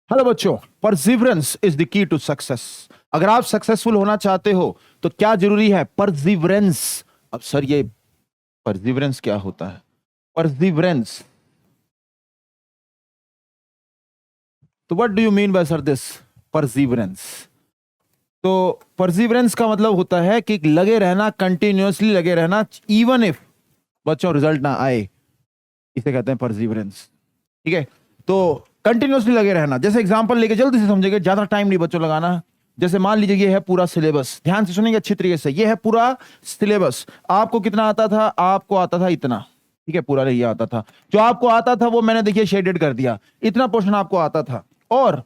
Hello बच्चों, perseverance is the key to success. अगर आप सक्सेसफुल होना चाहते हो तो क्या जरूरी है? परसिवरेंस। अब सर ये परसिवरेंस क्या होता है? परसिवरेंस, तो what do you mean by sir this perseverance? तो परसिवरेंस का मतलब होता है कि लगे रहना, कंटिन्यूअसली लगे रहना, इवन इफ बच्चों रिजल्ट ना आए, इसे कहते हैं परसिवरेंस। ठीक है, तो कंटिन्यूअसली लगे रहना। जैसे एग्जांपल लेके जल्दी से समझेंगे, ज्यादा टाइम नहीं बच्चों लगाना। जैसे मान लीजिए ये है पूरा सिलेबस, ध्यान से सुनेंगे अच्छी तरीके से। ये है पूरा सिलेबस। आपको कितना आता था? आपको आता था इतना। ठीक है, पूरा नहीं आता था। जो आपको आता था वो मैंने देखिए शेडेड कर दिया। इतना पोर्शन आपको आता था, और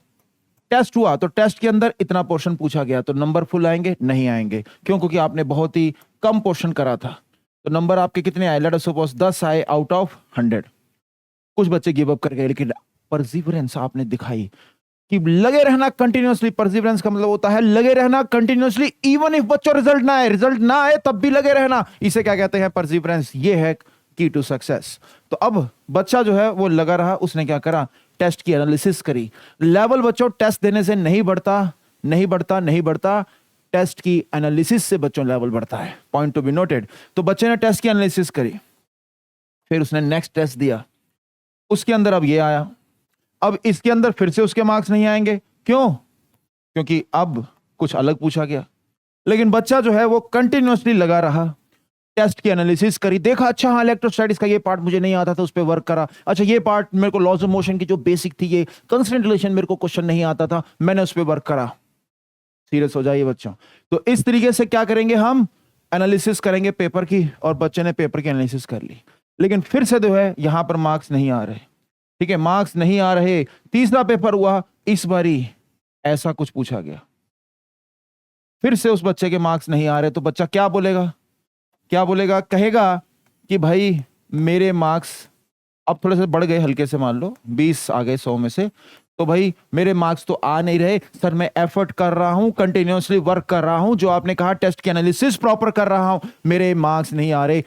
टेस्ट हुआ तो टेस्ट के अंदर इतना पोर्शन पूछा गया, तो नंबर फुल आएंगे? नहीं आएंगे। क्यों? क्योंकि आपने बहुत ही कम पोर्शन करा था। तो नंबर आपके कितने आए? लेट अस सपोज 10 आए आउट ऑफ 100। कुछ बच्चे गिव अप कर गए, लेकिन परसिवरेंस आपने दिखाई कि लगे रहना कंटिन्यूअसली। परसिवरेंस का मतलब होता है लगे रहना कंटिन्यूअसली, इवन इफ बच्चों रिजल्ट ना आए, रिजल्ट ना आए तब भी लगे रहना। इसे क्या कहते हैं? परसिवरेंस। ये है की टू सक्सेस। तो अब बच्चा जो है वो लगा रहा, उसने क्या करा? टेस्ट की एनालिसिस करी। लेवल बच्चों टेस्ट देने से नहीं बढ़ता, नहीं बढ़ता, नहीं बढ़ता। टेस्ट की एनालिसिस से बच्चों लेवल बढ़ता है। Point to be noted. तो बच्चे ने टेस्ट की एनालिसिस करी, फिर उसने नेक्स्ट टेस्ट दिया, उसके अंदर अब ये आया। अब इसके अंदर फिर से उसके मार्क्स नहीं आएंगे। क्यों? क्योंकि अब कुछ अलग पूछा गया। लेकिन बच्चा जो है वो कंटिन्यूअसली लगा रहा, टेस्ट की एनालिसिस करी, देखा अच्छा हाँ इलेक्ट्रोस्टैटिक्स का ये पार्ट मुझे नहीं आता था, उस पर वर्क करा। अच्छा ये पार्ट मेरे को लॉज ऑफ मोशन की जो बेसिक थी, ये कांस्टेंट रिलेशन मेरे को क्वेश्चन नहीं आता था, मैंने उस पर वर्क करा। सीरियस हो जाइए बच्चों। तो इस तरीके से क्या करेंगे हम? एनालिसिस करेंगे पेपर की, और बच्चे ने पेपर की एनालिसिस कर ली। लेकिन फिर से जो है यहां पर मार्क्स नहीं आ रहे। ठीक है, मार्क्स नहीं आ रहे। तीसरा पेपर हुआ, इस बारी ऐसा कुछ पूछा गया, फिर से उस बच्चे के मार्क्स नहीं आ रहे। तो बच्चा क्या बोलेगा? क्या बोलेगा? कहेगा कि भाई मेरे मार्क्स अब थोड़े से बढ़ गए, हल्के से मान लो 20 आ गए 100 में से, तो भाई मेरे मार्क्स तो आ नहीं रहे सर। मैं एफर्ट कर रहा हूं, कंटिन्यूअसली वर्क कर रहा हूं, जो आपने कहा टेस्ट की एनालिसिस प्रॉपर कर रहा हूं, मेरे मार्क्स नहीं आ रहे,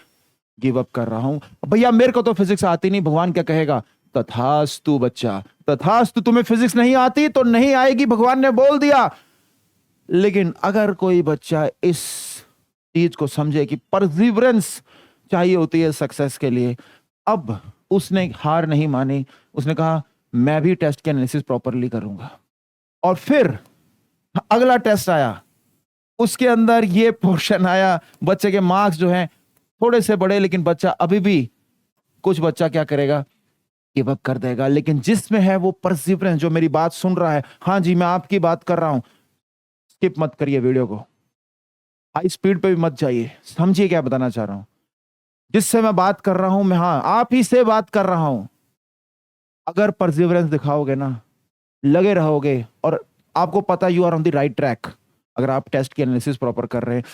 गिव अप कर रहा हूं। भैया मेरे को तो फिजिक्स आती नहीं। भगवान क्या कहेगा? तथास्तु बच्चा, तथास्तु। तुम्हें फिजिक्स नहीं आती तो नहीं आएगी, भगवान ने बोल दिया। लेकिन अगर कोई बच्चा इस चीज को समझे कि परसिवरेंस चाहिए होती है सक्सेस के लिए, अब उसने हार नहीं मानी। उसने कहा मैं भी टेस्ट की एनालिसिस प्रॉपरली करूंगा। और फिर अगला टेस्ट आया, उसके अंदर ये पोर्शन आया, बच्चे के मार्क्स जो हैं थोड़े से बड़े, लेकिन बच्चा अभी भी, कुछ बच्चा क्या करेगा? गिव अप कर देगा। लेकिन जिसमें है वो परसिवरेंस, जो मेरी बात सुन रहा है, हाँ जी मैं आपकी बात कर रहा हूं, स्किप मत करिए वीडियो को, हाई स्पीड पे भी मत जाइए, समझिए क्या बताना चाह रहा हूं। जिससे मैं बात कर रहा हूं, मैं हाँ आप ही से बात कर रहा हूं। अगर परसिवरेंस दिखाओगे ना, लगे रहोगे, और आपको पता you are on the right track. अगर आप टेस्ट की एनालिसिस प्रॉपर कर रहे हैं,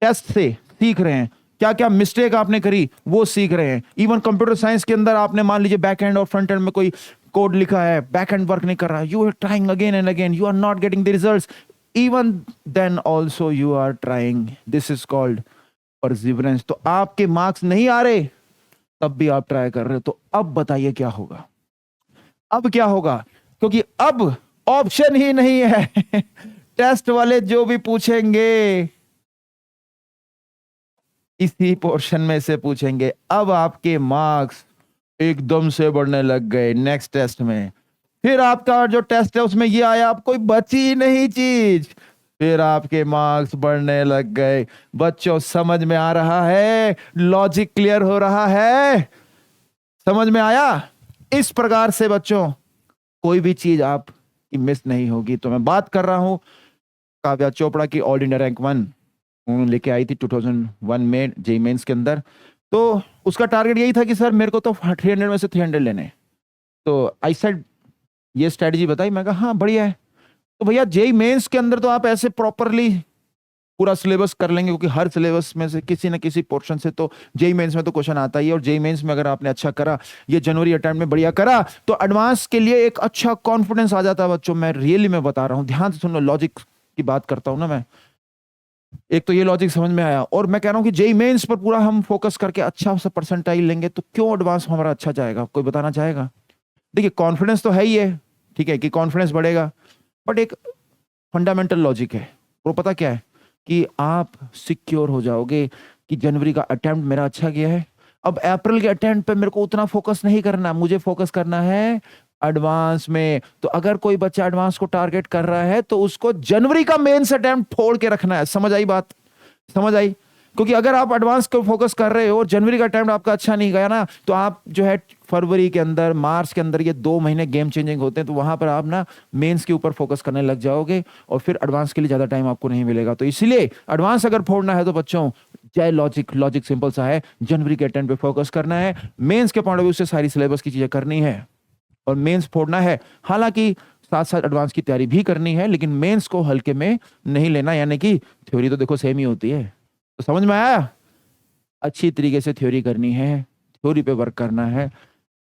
टेस्ट से सीख रहे हैं, क्या क्या मिस्टेक आपने करी वो सीख रहे हैं। इवन कंप्यूटर साइंस के अंदर आपने मान लीजिए बैक एंड और फ्रंट एंड में कोई कोड लिखा है, बैक एंड वर्क नहीं कर रहा, you are trying again and again, you are not getting the results, even then also you are trying, this is called perseverance. तो आपके मार्क्स नहीं आ रहे तब भी आप ट्राई कर रहे हो। तो अब बताइए क्या होगा? अब क्या होगा? क्योंकि अब ऑप्शन ही नहीं है। टेस्ट वाले जो भी पूछेंगे इसी पोर्शन में से पूछेंगे। अब आपके मार्क्स एकदम से बढ़ने लग गए नेक्स्ट टेस्ट में। फिर आपका जो टेस्ट है उसमें ये आया, अब कोई बची ही नहीं चीज, फिर आपके मार्क्स बढ़ने लग गए। बच्चों समझ में आ रहा है? लॉजिक क्लियर हो रहा है? समझ में आया? इस प्रकार से बच्चों कोई भी चीज आपकी मिस नहीं होगी। तो मैं बात कर रहा हूं काव्या चोपड़ा की, ऑल इंडिया रैंक 1 लेके आई थी 2001 में जेईई मेंस के अंदर। तो उसका टारगेट यही था कि सर मेरे को तो 300 में से 300 लेने। तो आई सेड ये स्ट्रेटजी बताई, मैं कहा हाँ बढ़िया है। तो भैया जेईई मेंस के अंदर तो आप ऐसे प्रॉपरली पूरा सिलेबस कर लेंगे, क्योंकि हर सिलेबस में से किसी न किसी पोर्शन से तो जेईई मेंस में तो क्वेश्चन आता ही है। और जेईई मेंस में अगर आपने अच्छा करा, ये जनवरी अटेम्प्ट में बढ़िया करा, तो एडवांस के लिए एक अच्छा कॉन्फिडेंस आ जाता है बच्चों। मैं रियली में बता रहा हूं, ध्यान से सुन लो, लॉजिक की बात करता हूं ना मैं। एक तो ये लॉजिक समझ में आया, और मैं कह रहा हूं कि जेईई मेंस पर पूरा हम फोकस करके अच्छा सा परसेंटाइल लेंगे तो क्यों एडवांस हमारा अच्छा जाएगा? कोई बताना चाहेगा? देखिए कॉन्फिडेंस तो है ही है, ठीक है, कि कॉन्फिडेंस बढ़ेगा, बट एक फंडामेंटल लॉजिक है, वो पता क्या है कि आप सिक्योर हो जाओगे कि जनवरी का अटेम्प्ट मेरा अच्छा गया है, अब अप्रैल के अटेम्प्ट पे मेरे को उतना फोकस नहीं करना, मुझे फोकस करना है एडवांस में। तो अगर कोई बच्चा एडवांस को टारगेट कर रहा है तो उसको जनवरी का मेंस अटेम्प्ट फोड़ के रखना है। समझ आई बात? समझ आई? क्योंकि अगर आप एडवांस को फोकस कर रहे हो और जनवरी का अटेम्प्ट आपका अच्छा नहीं गया ना, तो आप जो है फरवरी के अंदर, मार्च के अंदर, ये 2 महीने गेम चेंजिंग होते हैं, तो वहां पर आप ना मेंस के ऊपर फोकस करने लग जाओगे और फिर एडवांस के लिए ज्यादा टाइम आपको नहीं मिलेगा। तो इसलिए एडवांस अगर फोड़ना है तो बच्चों, जय लॉजिक, लॉजिक सिंपल सा है, जनवरी के अटेम्प्ट पे फोकस करना है, मेंस के पॉइंट ऑफ व्यू से सारी सिलेबस की चीजें करनी है और मेंस फोड़ना है। हालांकि साथ साथ एडवांस की तैयारी भी करनी है, लेकिन मेंस को हल्के में नहीं लेना, यानी कि थ्योरी तो देखो सेम ही होती है। तो समझ में आया? अच्छी तरीके से थ्योरी करनी है, थ्योरी पे वर्क करना है,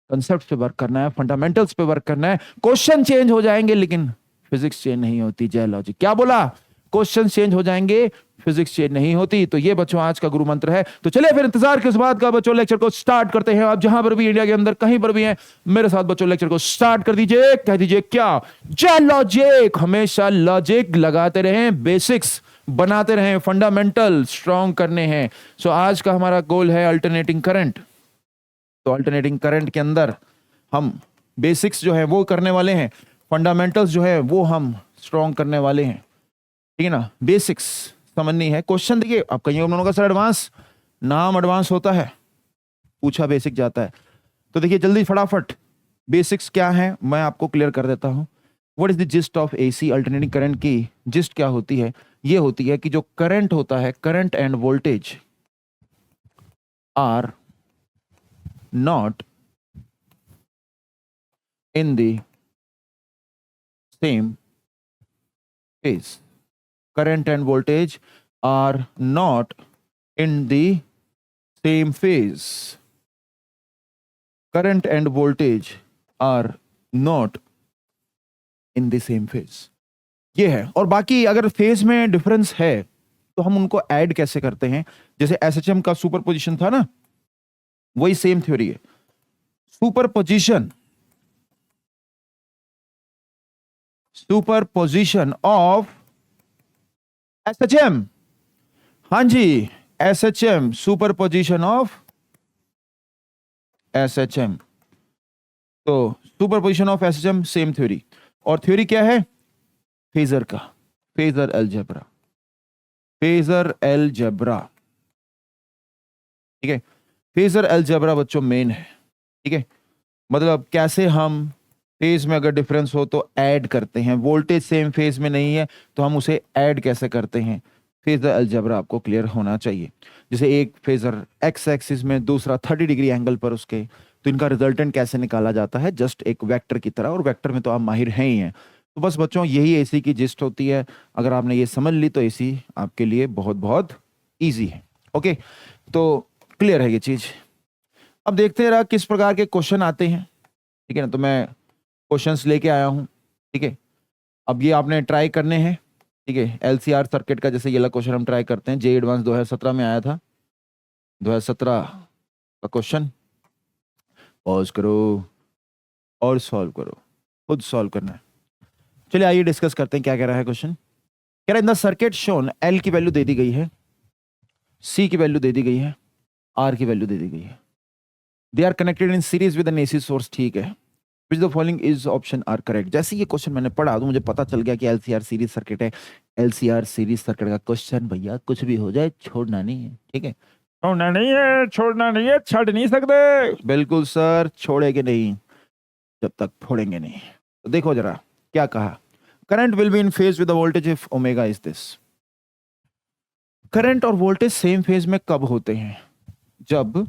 कंसेप्ट पे वर्क करना है, फंडामेंटल्स पे वर्क करना है। क्वेश्चन चेंज हो जाएंगे लेकिन फिजिक्स चेंज नहीं होती। जय लॉजिक। क्या बोला? क्वेश्चन चेंज हो जाएंगे, फिजिक्स चेंज नहीं होती। तो ये बच्चों आज का गुरु मंत्र है। तो चलिए फिर इंतजार किस बात का बच्चों, लेक्चर को स्टार्ट करते हैं। आप जहां पर भी इंडिया के अंदर कहीं पर भी हैं, मेरे साथ बच्चों लेक्चर को स्टार्ट कर दीजिए। कह दीजिए क्या? जय लॉजिक। हमेशा लॉजिक लगाते रहें, बेसिक्स बनाते रहें, फंडामेंटल स्ट्रॉन्ग करने हैं। सो आज का हमारा गोल है अल्टरनेटिंग करंट। तो अल्टरनेटिंग करंट के अंदर हम बेसिक्स जो है वो करने वाले हैं, फंडामेंटल्स जो है वो हम स्ट्रॉन्ग करने वाले हैं। ठीक है ना? बेसिक्स समझनी है। क्वेश्चन देखिए, आप कहीं होगा सर एडवांस, नाम एडवांस होता है, पूछा बेसिक जाता है। तो देखिए जल्दी फटाफट बेसिक्स क्या है मैं आपको क्लियर कर देता हूं। What is the gist of AC? Alternating current की जिस्ट क्या होती है? ये होती है कि जो करंट होता है, current and voltage are not in the same phase. Current and voltage are not in the same phase. Current and voltage are not in the same phase. ये है। और बाकी अगर फेज में डिफरेंस है तो हम उनको ऐड कैसे करते हैं? जैसे एसएचएम का सुपरपोजिशन था ना, वही सेम थ्योरी है। Superposition of SHM. हाँ जी, एसएचएम, सुपरपोजिशन ऑफ एसएचएम। तो superposition of SHM same theory. और थ्योरी क्या है? फेजर का, फेजर अलजेब्रा, फेजर अलजेब्रा। ठीक है, फेजर अलजेब्रा बच्चों मेन है। ठीक है, मतलब कैसे हम फेज में अगर डिफरेंस हो तो ऐड करते हैं, वोल्टेज सेम फेज में नहीं है तो हम उसे ऐड कैसे करते हैं, फेजर अलजेब्रा आपको क्लियर होना चाहिए। जैसे एक फेजर एक्स एक्सिस में, दूसरा 30 डिग्री एंगल पर उसके, तो इनका रिजल्टेंट कैसे निकाला जाता है, जस्ट एक वेक्टर की तरह। और वेक्टर में तो आप माहिर हैं ही हैं। तो बस बच्चों यही एसी की जिस्ट होती है। अगर आपने ये समझ ली तो एसी आपके लिए बहुत बहुत ईजी है। ओके, तो क्लियर है ये चीज। अब देखते रहा किस प्रकार के क्वेश्चन आते हैं। ठीक है ना? तो मैं क्वेश्चंस लेके आया हूं। ठीक है, अब ये आपने ट्राई करने हैं। ठीक है, एलसीआर सर्किट का जैसे ये वाला क्वेश्चन हम ट्राई करते हैं, जे एडवांस 2017 में आया था। 2017 का क्वेश्चन, पॉज करो और सॉल्व करो, खुद सॉल्व करना है। चलिए आइए डिस्कस करते हैं क्या कह रहा है क्वेश्चन। कह रहा है in the circuit shown, L की वैल्यू दे दी गई है, सी की वैल्यू दे दी गई है, आर की वैल्यू दे दी गई है। They are connected in series with an AC source. ठीक है, Which the following is option are correct। जैसे ये क्वेश्चन मैंने पढ़ा तो मुझे पता चल गया कि एलसीआर सीरीज सर्किट है। एलसीआर सीरीज सर्किट का क्वेश्चन भैया कुछ भी हो जाए छोड़ना नहीं है। ठीक है, छोड़ना नहीं है, छोड़ना नहीं है, छड़ नहीं सकते। बिल्कुल सर, छोड़ेंगे नहीं जब तक फोड़ेंगे नहीं। तो देखो जरा क्या कहा, current will be in phase with the voltage if omega is this. Current और वोल्टेज सेम फेज में कब होते हैं? जब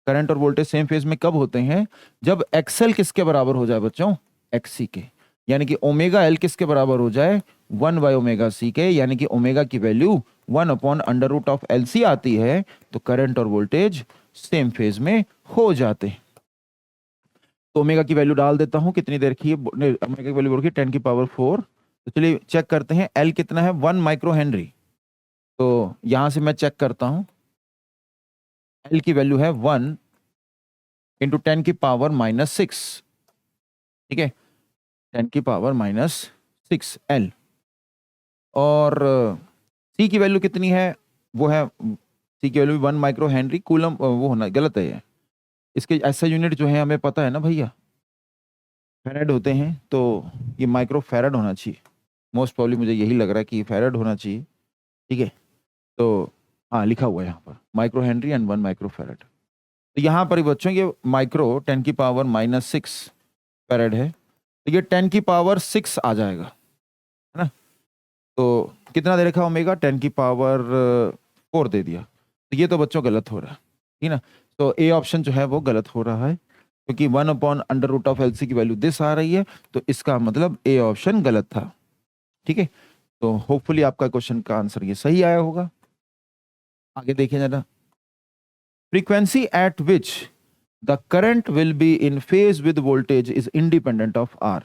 करंट और वोल्टेज सेम फेज में कब होते हैं? जब एक्सएल किसके बराबर हो जाए बच्चों? एक्सी के। यानी कि ओमेगा एल किसके बराबर हो जाए? 1/ओमेगा सी के। यानी कि ओमेगा की वैल्यू 1/√ऑफ LC आती है। तो करंट और वोल्टेज सेम फेज में हो जाते हैं। तो ओमेगा की वैल्यू डाल देता हूं, कितनी देर की? ओमेगा की वैल्यू रखी 10⁴। तो चलिए चेक करते हैं, एल कितना है? 1 माइक्रो हेनरी। तो यहां से मैं चेक करता हूं, एल की वैल्यू है 1 × 10⁻⁻⁶। ठीक है, 10⁻⁻⁶ L। और C की वैल्यू कितनी है, वो है C की वैल्यू 1 माइक्रो हेनरी कूलम, वो होना गलत है ये। इसके ऐसा यूनिट जो है हमें पता है ना भैया, फैराड होते हैं, तो ये माइक्रो फैराड होना चाहिए। मोस्ट प्रॉब्ली मुझे यही लग रहा है कि फैराड होना चाहिए, ठीक है। तो हाँ, लिखा हुआ है यहाँ पर micro Henry and 1 micro farad. तो यहाँ पर बच्चों ये माइक्रो 10⁻⁻⁶ फैराड है, तो ये 10⁻⁶ आ जाएगा, है ना। तो कितना दे रखा ओमेगा, 10⁻⁴ दे दिया, तो ये तो बच्चों गलत हो रहा है, ठीक ना। तो ए ऑप्शन जो है वो गलत हो रहा है, क्योंकि 1/√LC की वैल्यू दिस आ रही है, तो इसका मतलब ए ऑप्शन गलत था, ठीक है। तो होपफुली आपका क्वेश्चन का आंसर ये सही आया होगा। आगे देखिए जरा, frequency at which the current will be in phase with voltage is independent of R.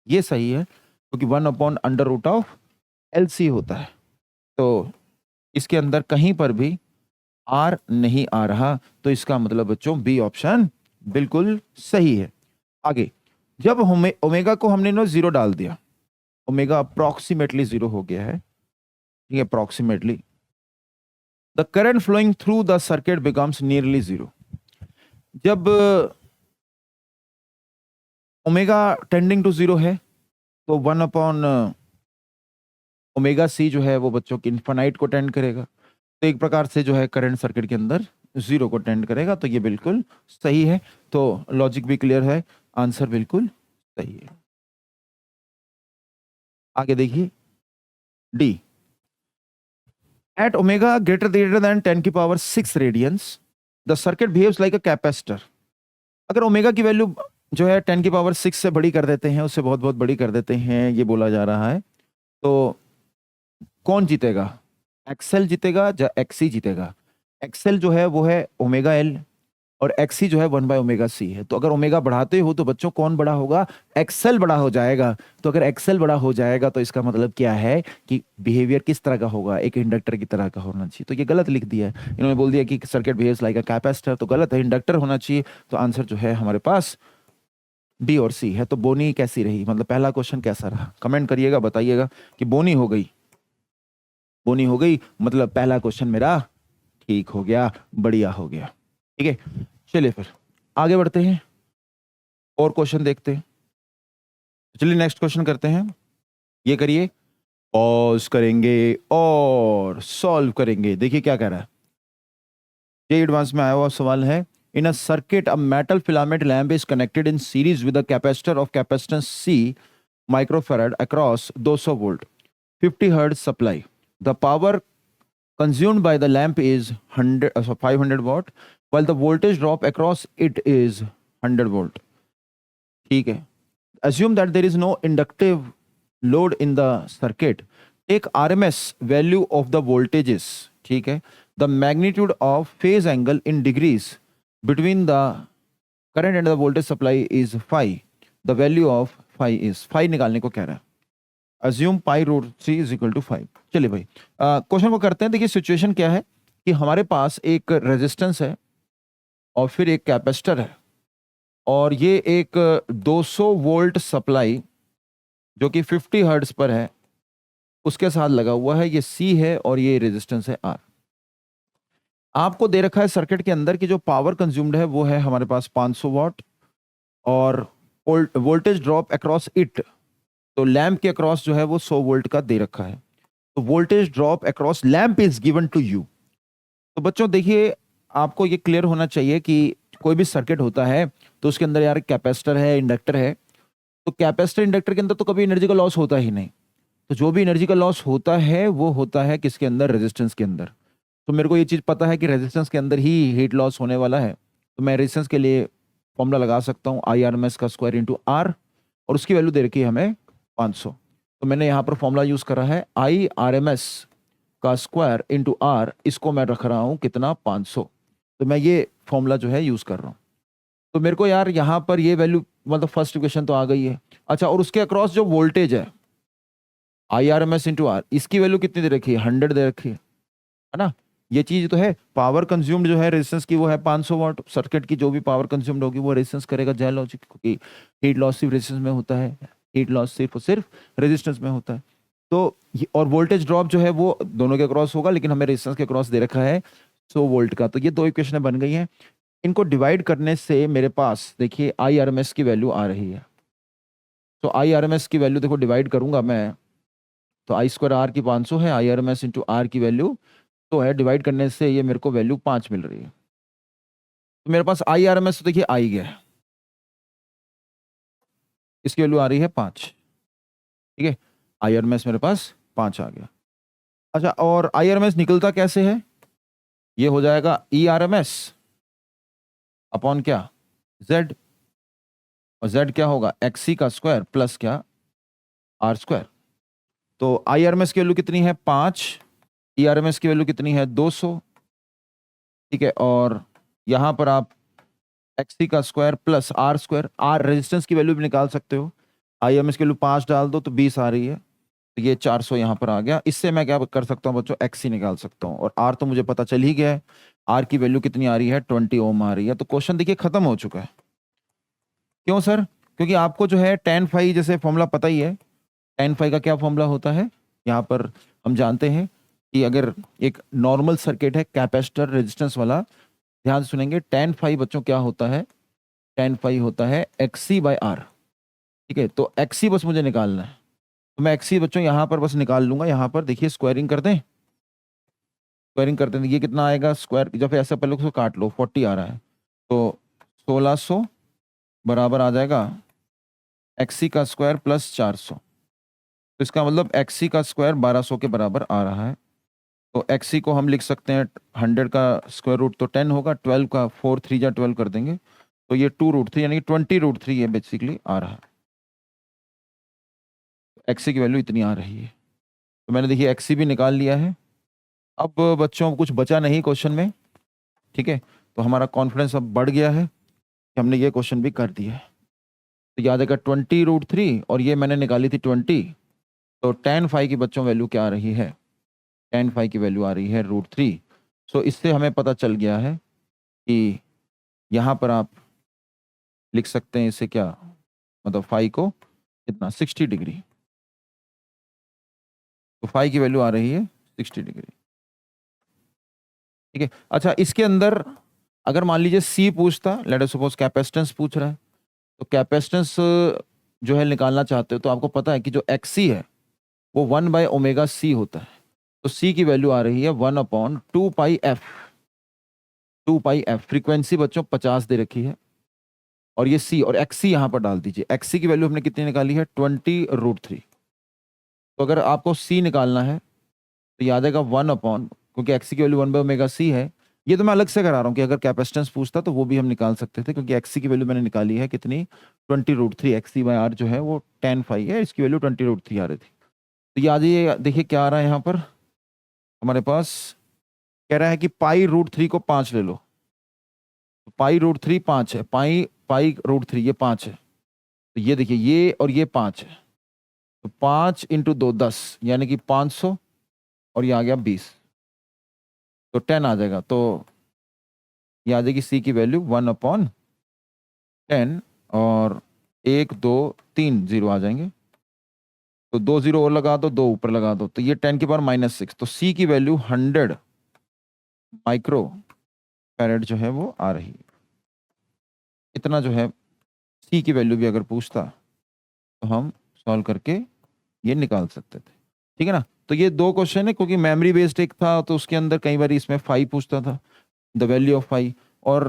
ये सही है, क्योंकि 1/√LC होता है, तो इसके अंदर कहीं पर भी आर नहीं आ रहा, तो इसका मतलब बच्चों बी ऑप्शन बिल्कुल सही है। आगे, जब ओमेगा को हमने ना 0 डाल दिया, ओमेगा अप्रोक्सीमेटली 0 हो गया है, ठीक है, approximately, the current flowing through the circuit becomes nearly 0। जब ओमेगा टेंडिंग टू 0 है, तो 1/ω/C जो है वो बच्चों की इन्फिनाइट को टेंड करेगा, तो एक प्रकार से जो है करंट सर्किट के अंदर 0 को टेंड करेगा, तो ये बिल्कुल सही है। तो लॉजिक भी क्लियर है, आंसर बिल्कुल सही है। आगे देखिए, D, at omega greater than 10⁻⁶ radians the circuit behaves like a capacitor. अगर ओमेगा की वैल्यू जो है 10⁻⁶ से बड़ी कर देते हैं, उससे बहुत बहुत बड़ी कर देते हैं, ये बोला जा रहा है, तो कौन जीतेगा, एक्सएल जीतेगा या एक्सी जीतेगा। एक्सएल जो है वो है ओमेगा एल, और एक्सी जो है 1/ω/C है। तो अगर ओमेगा बढ़ाते हो तो बच्चों कौन बड़ा होगा, एक्सएल बड़ा हो जाएगा। तो अगर एक्सएल बड़ा हो जाएगा तो इसका मतलब क्या है कि बिहेवियर किस तरह का होगा, एक इंडक्टर की तरह का होना चाहिए। तो ये गलत लिख दिया है, इन्होंने बोल दिया कि circuit behaves like a capacitor, तो गलत है, इंडक्टर होना चाहिए। तो आंसर जो है हमारे पास बी और सी है। तो बोनी कैसी रही, मतलब पहला क्वेश्चन कैसा रहा, कमेंट करिएगा, बताइएगा कि बोनी हो गई, बोनी हो गई, मतलब पहला क्वेश्चन मेरा ठीक हो गया, बढ़िया हो गया, ठीक है। चलिए फिर आगे बढ़ते हैं और क्वेश्चन देखते हैं। चलिए नेक्स्ट क्वेश्चन करते हैं, ये करिए, पॉज करेंगे और सॉल्व करेंगे। देखिए क्या कह रहा है, ये एडवांस में आया हुआ सवाल है। In a circuit a metal filament lamp is connected in series with a capacitor of capacitance C microfarad across 200 volt 50 hertz supply. The power consumed by the lamp is 500 watt while the voltage drop across it is 100 volt। ठीक है, assume that there is no inductive load in the circuit, take RMS value of the voltages, ठीक है, the magnitude of phase angle in degrees between the current and the voltage supply is phi, the value of phi is, phi निकालने को कह रहा है, assume π√3 is equal to 5। चलिए भाई question को करते हैं। देखिए सिचुएशन क्या है कि हमारे पास एक रेजिस्टेंस है और फिर एक कैपेसिटर है, और ये एक 200 वोल्ट सप्लाई जो कि 50 हर्ट्ज पर है उसके साथ लगा हुआ है, ये C है और ये रेजिस्टेंस है R। आपको दे रखा है सर्किट के अंदर की जो पावर कंज्यूम्ड है वो है हमारे पास 500 वाट, और वोल्टेज ड्रॉप अक्रॉस इट, तो लैंप के अक्रॉस जो है वो 100 वोल्ट का दे रखा है। तो voltage drop across lamp is given to you. तो बच्चों देखिए, आपको ये क्लियर होना चाहिए कि कोई भी सर्किट होता है तो उसके अंदर यार कैपेसिटर है, इंडक्टर है, तो कैपेसिटर इंडक्टर के अंदर तो कभी एनर्जी का लॉस होता ही नहीं। तो जो भी एनर्जी का लॉस होता है वो होता है किसके अंदर, रेजिस्टेंस के अंदर। तो मेरे को ये चीज पता है कि रेजिस्टेंस के अंदर ही हीट लॉस होने वाला है, तो मैं रेजिस्टेंस के लिए फॉर्मूला लगा सकता हूँ IRMS का स्क्वायर इंटू R, और उसकी वैल्यू दे रखी है हमें 500। तो मैंने यहाँ पर फॉर्मूला यूज करा है IRMS का स्क्वायर इंटू R, इसको मैं रख रहा हूँ कितना, 500। तो मैं ये फॉर्मूला जो है यूज कर रहा हूँ। तो मेरे को यार यहाँ पर ये वैल्यू, मतलब फर्स्ट इक्वेशन तो आ गई है। अच्छा, और उसके अक्रॉस जो वोल्टेज है IRMS इंटू R, इसकी वैल्यू कितनी दे रखी है, 100 दे रखी है ना। ये चीज तो है, पावर कंज्यूम्ड जो है रेजिस्टेंस की वो है 500 वाट। सर्किट की जो भी पावर कंज्यूम्ड होगी वो रेजिस्टेंस करेगा, जय लॉजिक, क्योंकि हीट लॉस सिर्फ रेजिस्टेंस में होता है। हीट लॉस सिर्फ और सिर्फ रेजिस्टेंस में होता है। तो और वोल्टेज ड्रॉप जो है वो दोनों के क्रॉस होगा, लेकिन हमें रेजिस्टेंस के क्रॉस दे रखा है 100 वोल्ट का। तो ये दो इक्वेशन बन गई हैं। इनको डिवाइड करने से मेरे पास देखिए IRMS की वैल्यू आ रही है। तो IRMS की वैल्यू देखो डिवाइड करूंगा मैं, तो I²R की 500 है, IRMS इंटू R की वैल्यू तो है, डिवाइड करने से ये मेरे को वैल्यू 5 मिल रही है। तो मेरे पास IRMS तो देखिए आ ही गया है, इसकी वैल्यू आ रही है 5। ठीक है, IRMS मेरे पास 5 आ गया। अच्छा, और IRMS निकलता कैसे है? ये हो जाएगा ERMS अपॉन क्या, Z, और Z क्या होगा, XC का स्क्वायर प्लस क्या, R²। तो IRMS की वैल्यू कितनी है 5, ERMS की वैल्यू कितनी है 200। ठीक है, और यहां पर आप XC का square plus R², R resistance की वैल्यू भी निकाल सकते हो। IRMS की वैल्यू 5 डाल दो तो 20 आ रही है, तो ये 400 यहाँ पर आ गया। इससे मैं क्या कर सकता हूँ बच्चों, XC निकाल सकता हूँ, और R तो मुझे पता चल ही गया है, R की वैल्यू कितनी आ रही है 20 ओम आ रही है। तो क्वेश्चन देखिए खत्म हो चुका है। क्यों सर? क्योंकि आपको जो है tan phi जैसे फॉर्मूला पता ही है। tan phi का क्या फॉर्मूला होता है, यहाँ पर हम जानते हैं कि अगर एक नॉर्मल सर्किट है कैपेसिटर रेजिस्टेंस वाला, ध्यान से सुनेंगे, tan phi बच्चों क्या होता है, tan phi होता है XC/R। ठीक है, तो XC बस मुझे निकालना है, तो मैं XC बच्चों यहाँ पर बस निकाल लूंगा। यहाँ पर देखिए स्क्वायरिंग कर दें, स्क्वायरिंग करते हैं, ये कितना आएगा स्क्वायर, जब ऐसा पहले उसको काट लो, 40 आ रहा है, तो 1600 बराबर आ जाएगा XC का स्क्वायर प्लस 400। तो इसका मतलब XC का स्क्वायर 1200 के बराबर आ रहा है। तो XC को हम लिख सकते हैं 100 का स्क्वायर रूट तो 10 होगा, 12 का 4 3 जा 12 कर देंगे, तो ये 2√3 यानी कि 20√3 ये बेसिकली आ रहा है। XC की वैल्यू इतनी आ रही है। तो मैंने देखिए XC भी निकाल लिया है। अब बच्चों कुछ बचा नहीं क्वेश्चन में, ठीक है, तो हमारा कॉन्फिडेंस अब बढ़ गया है कि हमने ये क्वेश्चन भी कर दिया है। तो याद आएगा 20√3, और ये मैंने निकाली थी 20, तो tan phi की बच्चों वैल्यू क्या आ रही है, tan phi की वैल्यू आ रही है √3। सो इससे हमें पता चल गया है कि यहाँ पर आप लिख सकते हैं इसे क्या, मतलब phi को कितना 60 डिग्री, तो phi की वैल्यू आ रही है 60 डिग्री। ठीक है, अच्छा इसके अंदर अगर मान लीजिए C पूछता, लेट अस सपोज कैपेसिटेंस पूछ रहा है, तो कैपेसिटेंस जो है निकालना चाहते हो, तो आपको पता है कि जो XC है वो 1/ω/C होता है। तो C की वैल्यू आ रही है 1/2πf। 2πf फ्रीक्वेंसी बच्चों 50 दे रखी है, और ये C और XC यहाँ पर डाल दीजिए। XC की वैल्यू हमने कितनी निकाली है 20√3। तो अगर आपको C निकालना है तो याद आएगा 1 क्योंकि XC की वैल्यू 1/ω/C है। ये तो मैं अलग से करा रहा हूँ कि अगर कैपेसिटेंस पूछता तो वो भी हम निकाल सकते थे, क्योंकि XC की वैल्यू मैंने निकाली है कितनी 20√3। XC/R जो है वो tan phi है, इसकी वैल्यू 20√3 आ रही थी। तो याद ये देखिए क्या आ रहा है यहाँ पर हमारे पास, कह रहा है कि π√3 को 5 ले लो। तो π√3 5 है, π√3 ये 5 है, तो ये देखिए ये और ये 5 है, तो 5 × 2 10 यानी कि 500, और ये आ गया 20, तो 10 आ जाएगा। तो ये आ जाएगी C की वैल्यू 1/10, और 1 2 3 0 आ जाएंगे, तो 2 0 और लगा दो, 2 ऊपर लगा दो, तो ये 10⁻⁻6। तो C की वैल्यू 100 माइक्रो फैरेड जो है वो आ रही है। इतना जो है C की वैल्यू भी अगर पूछता तो हम सॉल्व करके ये निकाल सकते थे। ठीक है ना, तो ये दो क्वेश्चन है, क्योंकि मेमोरी बेस्ड एक था तो उसके अंदर कई बार इसमें फाई पूछता था, द वैल्यू ऑफ फाई, और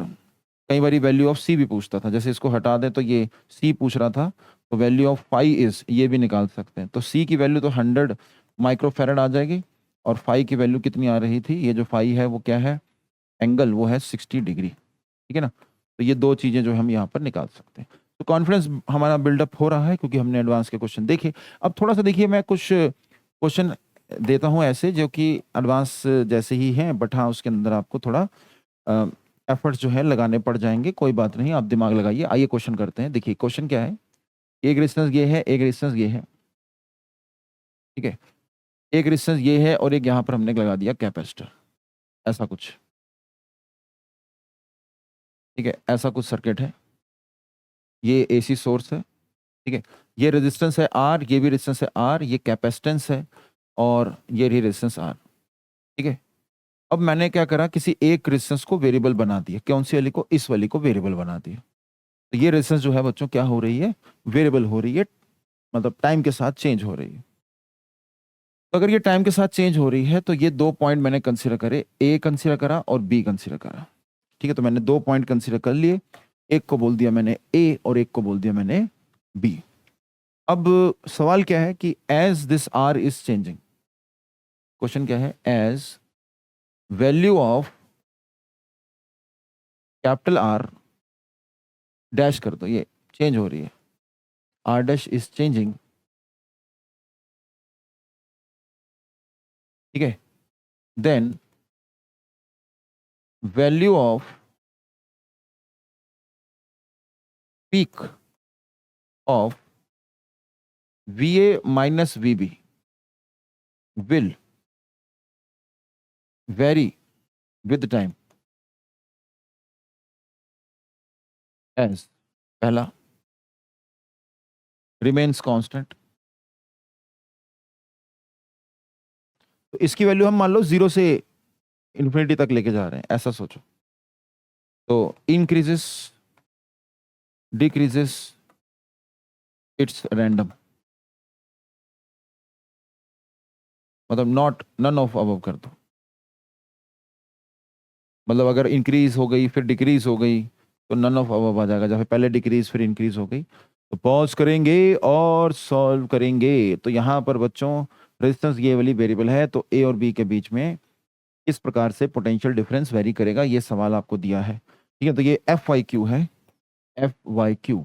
कई बार वैल्यू ऑफ सी भी पूछता था। जैसे इसको हटा दें तो ये सी पूछ रहा था, तो वैल्यू ऑफ फाई इज ये भी निकाल सकते हैं। तो सी की वैल्यू तो 100 माइक्रोफेरेड आ जाएगी, और फाई की वैल्यू कितनी आ रही थी, ये जो फाई है वो क्या है, एंगल वो है 60 डिग्री। ठीक है ना, तो ये दो चीज़ें जो हम यहाँ पर निकाल सकते हैं। तो कॉन्फिडेंस हमारा बिल्डअप हो रहा है क्योंकि हमने एडवांस के क्वेश्चन देखे। अब थोड़ा सा देखिए, मैं कुछ क्वेश्चन देता हूँ ऐसे जो कि एडवांस जैसे ही हैं, बट हाँ उसके अंदर आपको थोड़ा एफर्ट्स जो है लगाने पड़ जाएंगे। कोई बात नहीं, आप दिमाग लगाइए। आइए क्वेश्चन करते हैं। देखिए क्वेश्चन क्या है, एक रेजिस्टेंस ये है, एक रेजिस्टेंस ये है, ठीक है, एक रेजिस्टेंस ये है और एक यहाँ पर हमने लगा दिया कैपेसिटर, ऐसा कुछ, ठीक है, ऐसा कुछ सर्किट है। ये AC सोर्स है, ठीक है, ये रेजिस्टेंस है आर, ये भी रेजिस्टेंस है आर, ये कैपेसिटेंस है और ये भी रेजिस्टेंस आर। ठीक है, अब मैंने क्या करा, किसी एक रेजिस्टेंस को वेरिएबल बना दिया। कौन सी वाली को? इस वाली को वेरिएबल बना दिया। तो ये रेजिस्टेंस जो है बच्चों क्या हो रही है? वेरिएबल हो रही है, मतलब टाइम के साथ चेंज हो रही है। तो अगर ये टाइम के साथ चेंज हो रही है तो ये दो पॉइंट मैंने कंसीडर करे, ए कंसीडर करा और बी कंसीडर करा। ठीक है, तो मैंने दो पॉइंट कंसीडर कर लिए, एक को बोल दिया मैंने ए और एक को बोल दिया मैंने बी। अब सवाल क्या है कि as this R is changing, question क्या है, as value of capital R dash कर दो, ये चेंज हो रही है, आर डैश इज चेंजिंग। ठीक है, then value of peak of V A minus V B will vary with time as पहला remains constant। तो इसकी वैल्यू हम मान लो 0 से इन्फिनिटी तक लेके जा रहे हैं, ऐसा सोचो। तो इंक्रीजेस, डिक्रीजेस, इट्स रैंडम, मतलब नॉट नन ऑफ अबव कर दो। मतलब अगर इंक्रीज हो गई फिर डिक्रीज हो गई तो नन ऑफ अबव आ जाएगा, जब पहले डिक्रीज फिर इंक्रीज हो गई। तो पॉज करेंगे और सॉल्व करेंगे। तो यहाँ पर बच्चों रेजिस्टेंस ये वाली वेरिएबल है, तो ए और बी के बीच में इस प्रकार से पोटेंशियल डिफरेंस वेरी करेगा। ये सवाल आपको दिया है। ठीक है, तो ये एफ वाई क्यू है, F Y Q.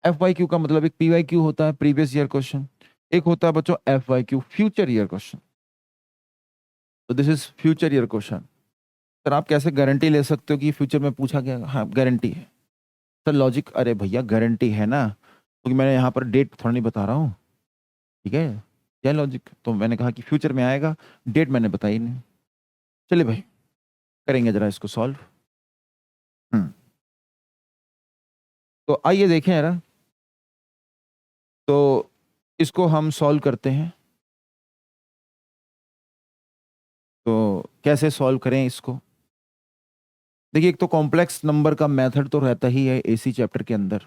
F Y Q का मतलब एक पी वाई क्यू होता है, प्रीवियस ईयर क्वेश्चन, एक होता है बच्चों F Y Q, future year question. तो this is future year question. Sir आप कैसे गारंटी ले सकते हो कि फ्यूचर में पूछा गया? हाँ गारंटी है सर, लॉजिक, अरे भैया गारंटी है ना, क्योंकि मैंने यहाँ पर डेट थोड़ा नहीं बता रहा हूँ। ठीक है, क्या लॉजिक, तो मैंने कहा कि फ्यूचर में आएगा, डेट मैंने बताई नहीं। चलिए भाई करेंगे जरा इसको सॉल्व। तो आइए देखें जरा, तो इसको हम सॉल्व करते हैं। तो कैसे सॉल्व करें इसको? देखिए, एक तो कॉम्प्लेक्स नंबर का मेथड तो रहता ही है एसी चैप्टर के अंदर,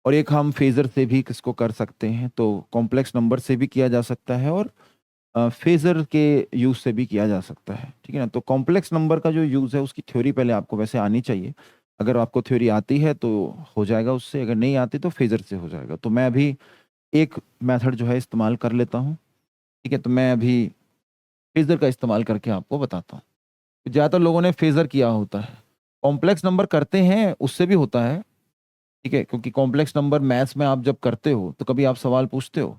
और एक हम फेजर से भी किसको कर सकते हैं। तो कॉम्प्लेक्स नंबर से भी किया जा सकता है और फेजर के यूज से भी किया जा सकता है। ठीक है ना, तो कॉम्प्लेक्स नंबर का जो यूज है उसकी थ्योरी पहले आपको वैसे आनी चाहिए। अगर आपको थ्योरी आती है तो हो जाएगा उससे, अगर नहीं आती तो फेजर से हो जाएगा। तो मैं अभी एक मेथड जो है इस्तेमाल कर लेता हूँ। ठीक है, तो मैं अभी फेजर का इस्तेमाल करके आपको बताता हूँ। ज़्यादातर लोगों ने फेजर किया होता है, कॉम्प्लेक्स नंबर करते हैं उससे भी होता है। ठीक है, क्योंकि कॉम्प्लेक्स नंबर मैथ्स में आप जब करते हो तो कभी आप सवाल पूछते हो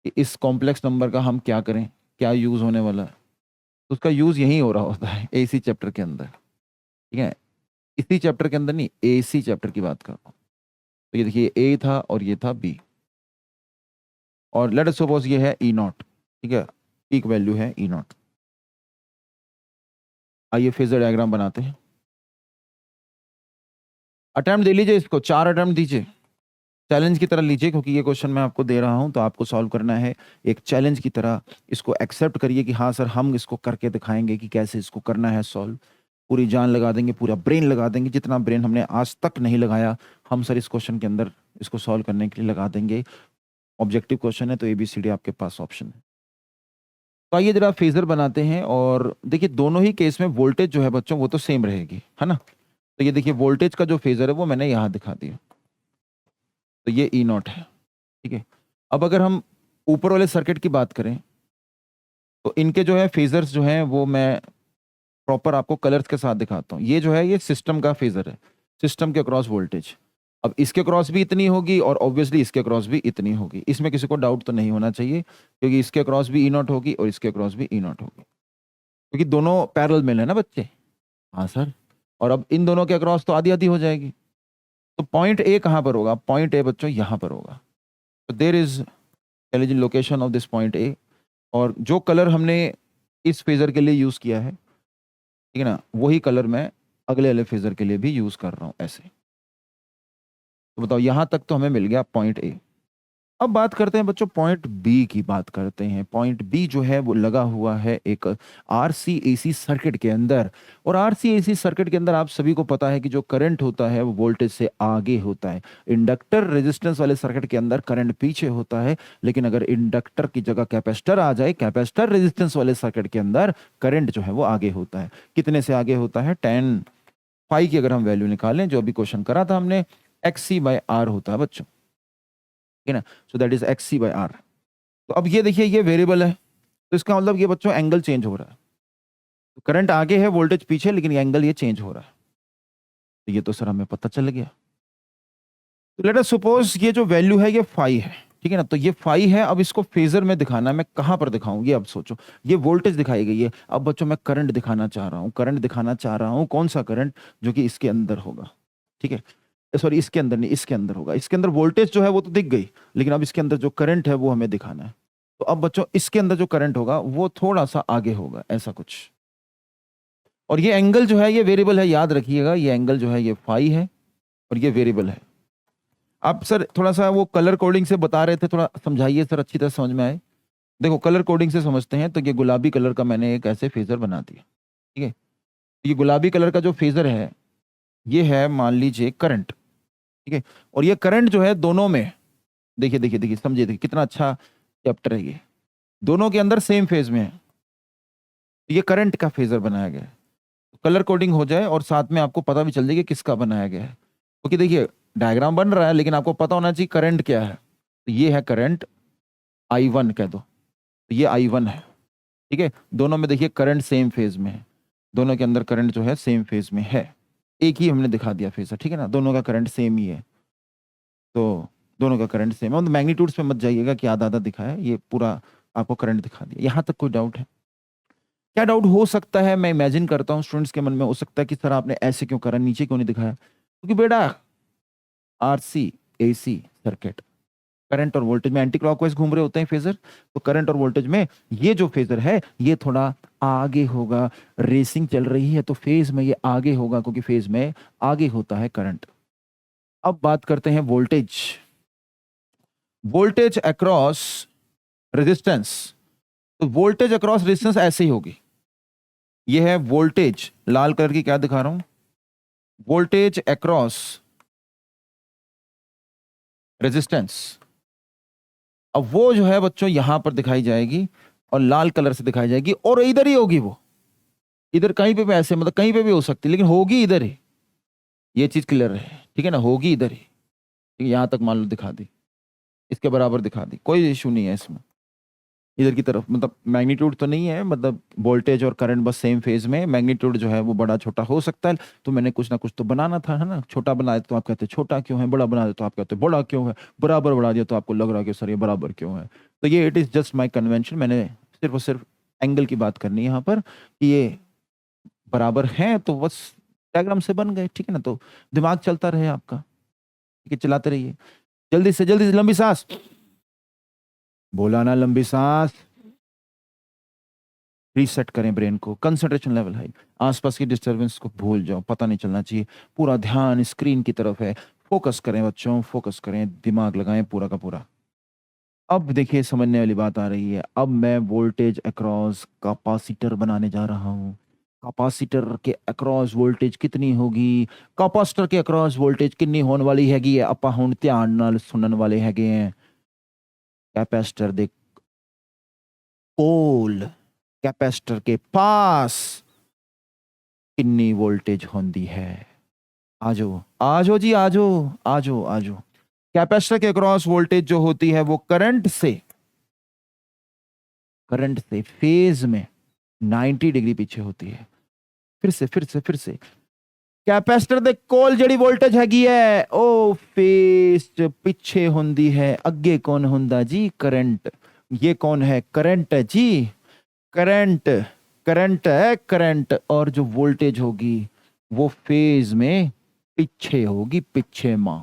कि इस कॉम्प्लेक्स नंबर का हम क्या करें, क्या यूज़ होने वाला है, तो उसका यूज़ यही हो रहा होता है एसी चैप्टर के अंदर। ठीक है, इसी चैप्टर के अंदर नहीं, एसी चैप्टर की बात कर रहा हूँ। तो ये देखिए ए था और ये था बी, और लेट अस सपोज ये है ई नॉट। ठीक है, पीक वैल्यू है ई नॉट। आइए फेजर डायग्राम बनाते हैं। अटेम्प्ट दे लीजिए, इसको 4 अटेम्प्ट दीजिए, चैलेंज की तरह लीजिए, क्योंकि ये क्वेश्चन मैं आपको दे रहा हूं तो आपको सॉल्व करना है एक चैलेंज की तरह। इसको एक्सेप्ट करिए कि हाँ सर हम इसको करके दिखाएंगे कि कैसे इसको करना है सॉल्व। पूरी जान लगा देंगे, पूरा ब्रेन लगा देंगे, जितना ब्रेन हमने आज तक नहीं लगाया हम सर इस क्वेश्चन के अंदर इसको सॉल्व करने के लिए लगा देंगे। ऑब्जेक्टिव क्वेश्चन है तो ABCD आपके पास ऑप्शन है। तो आइए जरा फेजर बनाते हैं, और देखिए दोनों ही केस में वोल्टेज जो है बच्चों वो तो सेम रहेगी, है ना। तो ये देखिए वोल्टेज का जो फेजर है वो मैंने यहाँ दिखा दिया। तो ये ई नॉट है। ठीक है, अब अगर हम ऊपर वाले सर्किट की बात करें तो इनके जो है फेजर्स जो हैं वो मैं प्रॉपर आपको कलर्स के साथ दिखाता हूँ। ये जो है ये सिस्टम का फेजर है, सिस्टम के अक्रॉस वोल्टेज। अब इसके अक्रॉस भी इतनी होगी और ऑब्वियसली इसके अक्रॉस भी इतनी होगी, इसमें किसी को डाउट तो नहीं होना चाहिए, क्योंकि इसके अक्रॉस भी ई नॉट होगी और इसके अक्रॉस भी ई नॉट होगी, क्योंकि दोनों पैरेलल में है ना बच्चे। हाँ सर, और अब इन दोनों के अक्रॉस तो आधी आधी हो जाएगी। तो पॉइंट ए कहाँ पर होगा? पॉइंट ए बच्चों यहाँ पर होगा। तो देर इज टेलीजन location of this point A, और जो कलर हमने इस फेजर के लिए यूज किया है, ठीक है ना, वही कलर मैं अगले वाले फेजर के लिए भी यूज कर रहा हूं ऐसे। तो बताओ यहां तक तो हमें मिल गया पॉइंट ए। अब बात करते हैं बच्चों पॉइंट बी की बात करते हैं। पॉइंट बी जो है वो लगा हुआ है एक आरसीएसी सर्किट के अंदर। और आरसीएसी सर्किट के अंदर आप सभी को पता है कि जो करंट होता है वो वोल्टेज से आगे होता है। इंडक्टर रेजिस्टेंस वाले सर्किट के अंदर करंट पीछे होता है, लेकिन अगर इंडक्टर की जगह कैपेसिटर आ जाए, कैपेसिटर रेजिस्टेंस वाले सर्किट के अंदर करंट जो है वो आगे होता है। कितने से आगे होता है? 10 फाई की अगर हम वैल्यू निकालें, जो अभी क्वेश्चन करा था हमने, एक्स बाय आर होता है बच्चों, ठीक है ना। So that is X C by R. तो अब ये देखिए ये वेरिएबल है, तो इसका मतलब ये बच्चों एंगल चेंज हो रहा है। तो करंट आगे है, वोल्टेज पीछे, लेकिन ये एंगल ये चेंज हो रहा है। तो ये तो सर हमें पता चल गया। तो लेट अस सपोज ये जो वैल्यू है ये फाई है, ठीक है ना। तो ये फाई है। अब इसको फेजर में दिखाना है, मैं कहां पर दिखाऊं ये अब सोचो। ये वोल्टेज दिखाई गई है। अब बच्चों मैं करंट दिखाना चाह रहा हूं, करंट दिखाना चाह रहा हूं। कौन सा करंट? जो कि इसके अंदर होगा, ठीक है। सॉरी इसके अंदर नहीं, इसके अंदर होगा। इसके अंदर वोल्टेज जो है वो तो दिख गई, लेकिन अब इसके अंदर जो करंट है वो हमें दिखाना है। तो अब बच्चों इसके अंदर जो करंट होगा वो थोड़ा सा आगे होगा, ऐसा कुछ। और ये एंगल जो है ये वेरिएबल है, याद रखिएगा। ये एंगल जो है ये फाई है और ये वेरिएबल है। आप सर थोड़ा सा वो कलर कोडिंग से बता रहे थे, थोड़ा समझाइए सर, अच्छी तरह समझ में आए। देखो कलर कोडिंग से समझते हैं। तो ये गुलाबी कलर का मैंने एक ऐसे फेजर बना दिया, ठीक है। ये गुलाबी कलर का जो फेजर है ये है मान लीजिए करंट, ठीक है। और ये करंट जो है दोनों में, देखिए देखिए देखिए, समझिए, देखिए कितना अच्छा चैप्टर है ये। दोनों के अंदर सेम फेज में है। ये करंट का फेजर बनाया गया है। कलर कोडिंग हो जाए और साथ में आपको पता भी चल जाए कि किसका बनाया गया है। क्योंकि देखिए डायग्राम बन रहा है, लेकिन आपको पता होना चाहिए करंट क्या है। तो ये है करंट I1 कह दो, तो ये I1 है, ठीक है। दोनों में देखिए करंट सेम फेज में है। दोनों के अंदर करंट जो है सेम फेज में है। एक ही हमने दिखा दिया फेजर, ठीक है ना। दोनों का करंट सेम ही है। तो दोनों का करंट सेम है। मतलब मैग्नीट्यूड्स पे मत जाइएगा कि आधा आधा दिखा है, ये पूरा आपको करंट दिखा दिया। यहाँ तक कोई डाउट है? क्या डाउट हो सकता है? मैं इमेजिन करता हूँ स्टूडेंट्स के मन में हो सकता है कि सर आपने ऐसे क्यों करा, नीचे क्यों नहीं दिखाया? क्योंकि बेटा आरसी एसी सर्किट करंट और वोल्टेज में एंटी क्लॉकवाइज घूम रहे होते हैं फेजर। तो करंट और वोल्टेज में ये जो फेजर है ये थोड़ा आगे होगा। रेसिंग चल रही है तो फेज में ये आगे होगा, क्योंकि फेज में आगे होता है करंट। अब बात करते हैं वोल्टेज। Voltage across resistance. तो वोल्टेज अक्रॉस रेजिस्टेंस ऐसे ही होगी। ये है वोल्टेज, लाल कलर की क्या दिखा रहा हूं, वोल्टेज अक्रॉस रेजिस्टेंस। अब वो जो है बच्चों यहां पर दिखाई जाएगी और लाल कलर से दिखाई जाएगी, और इधर ही होगी वो। इधर कहीं पे भी ऐसे, मतलब कहीं पे भी हो सकती है, लेकिन होगी इधर ही। ये चीज क्लियर है, ठीक है ना। होगी इधर ही, ठीक है। यहां तक मान लो दिखा दी, इसके बराबर दिखा दी, कोई इशू नहीं है इसमें। इधर की तरफ मतलब मैग्नीट्यूड तो नहीं है, मतलब वोल्टेज और करंट बस सेम फेज में। मैग्नीट्यूड जो है वो बड़ा छोटा हो सकता है। तो मैंने कुछ ना कुछ तो बनाना था, है ना। छोटा बना दे तो आप कहते छोटा क्यों है, बड़ा बना दे तो आप कहते बड़ा क्यों है, बराबर बढ़ा दिया तो आपको लग रहा है कि सर ये बराबर क्यों है। तो ये it is just my convention. मैंने सिर्फ और सिर्फ एंगल की बात करनी है यहाँ पर, कि ये बराबर है तो बस डायग्राम से बन गए, ठीक है ना। तो दिमाग चलता रहे आपका, ठीक है, चलाते रहिए। जल्दी से लंबी सांस, बोला ना लंबी सांस। रीसेट करें ब्रेन को, कंसंट्रेशन लेवल हाई। आसपास की डिस्टरबेंस को भूल जाओ, पता नहीं चलना चाहिए। पूरा ध्यान स्क्रीन की तरफ है। फोकस करें बच्चों, फोकस करें, दिमाग लगाएं पूरा का पूरा। अब देखिए समझने वाली बात आ रही है। अब मैं वोल्टेज अक्रॉस कैपेसिटर बनाने जा रहा हूं। कैपेसिटर के अक्रॉस वोल्टेज कितनी होगी, कैपेसिटर के अक्रॉस वोल्टेज कितनी होने वाली हैगी है, ਆਪਾਂ ਹੁਣ ਧਿਆਨ ਨਾਲ ਸੁਣਨ ਵਾਲੇ ਹੈਗੇ हैं। कैपेसिटर दे कोल, कैपेसिटर के पास कितनी वोल्टेज होती है। आजो आजो जी, आजो आजो आजो। कैपेसिटर के अक्रॉस वोल्टेज जो होती है वो करंट से फेज में 90 डिग्री पीछे होती है। फिर से कैपेसिटर दे कोल जड़ी वोल्टेज हैगी है ओ फेज पीछे होंदी है। अगे कौन होंदा जी? करंट। ये कौन है? करंट है जी, करंट। करंट है करंट। और जो वोल्टेज होगी वो फेज में पीछे होगी, पीछे मां।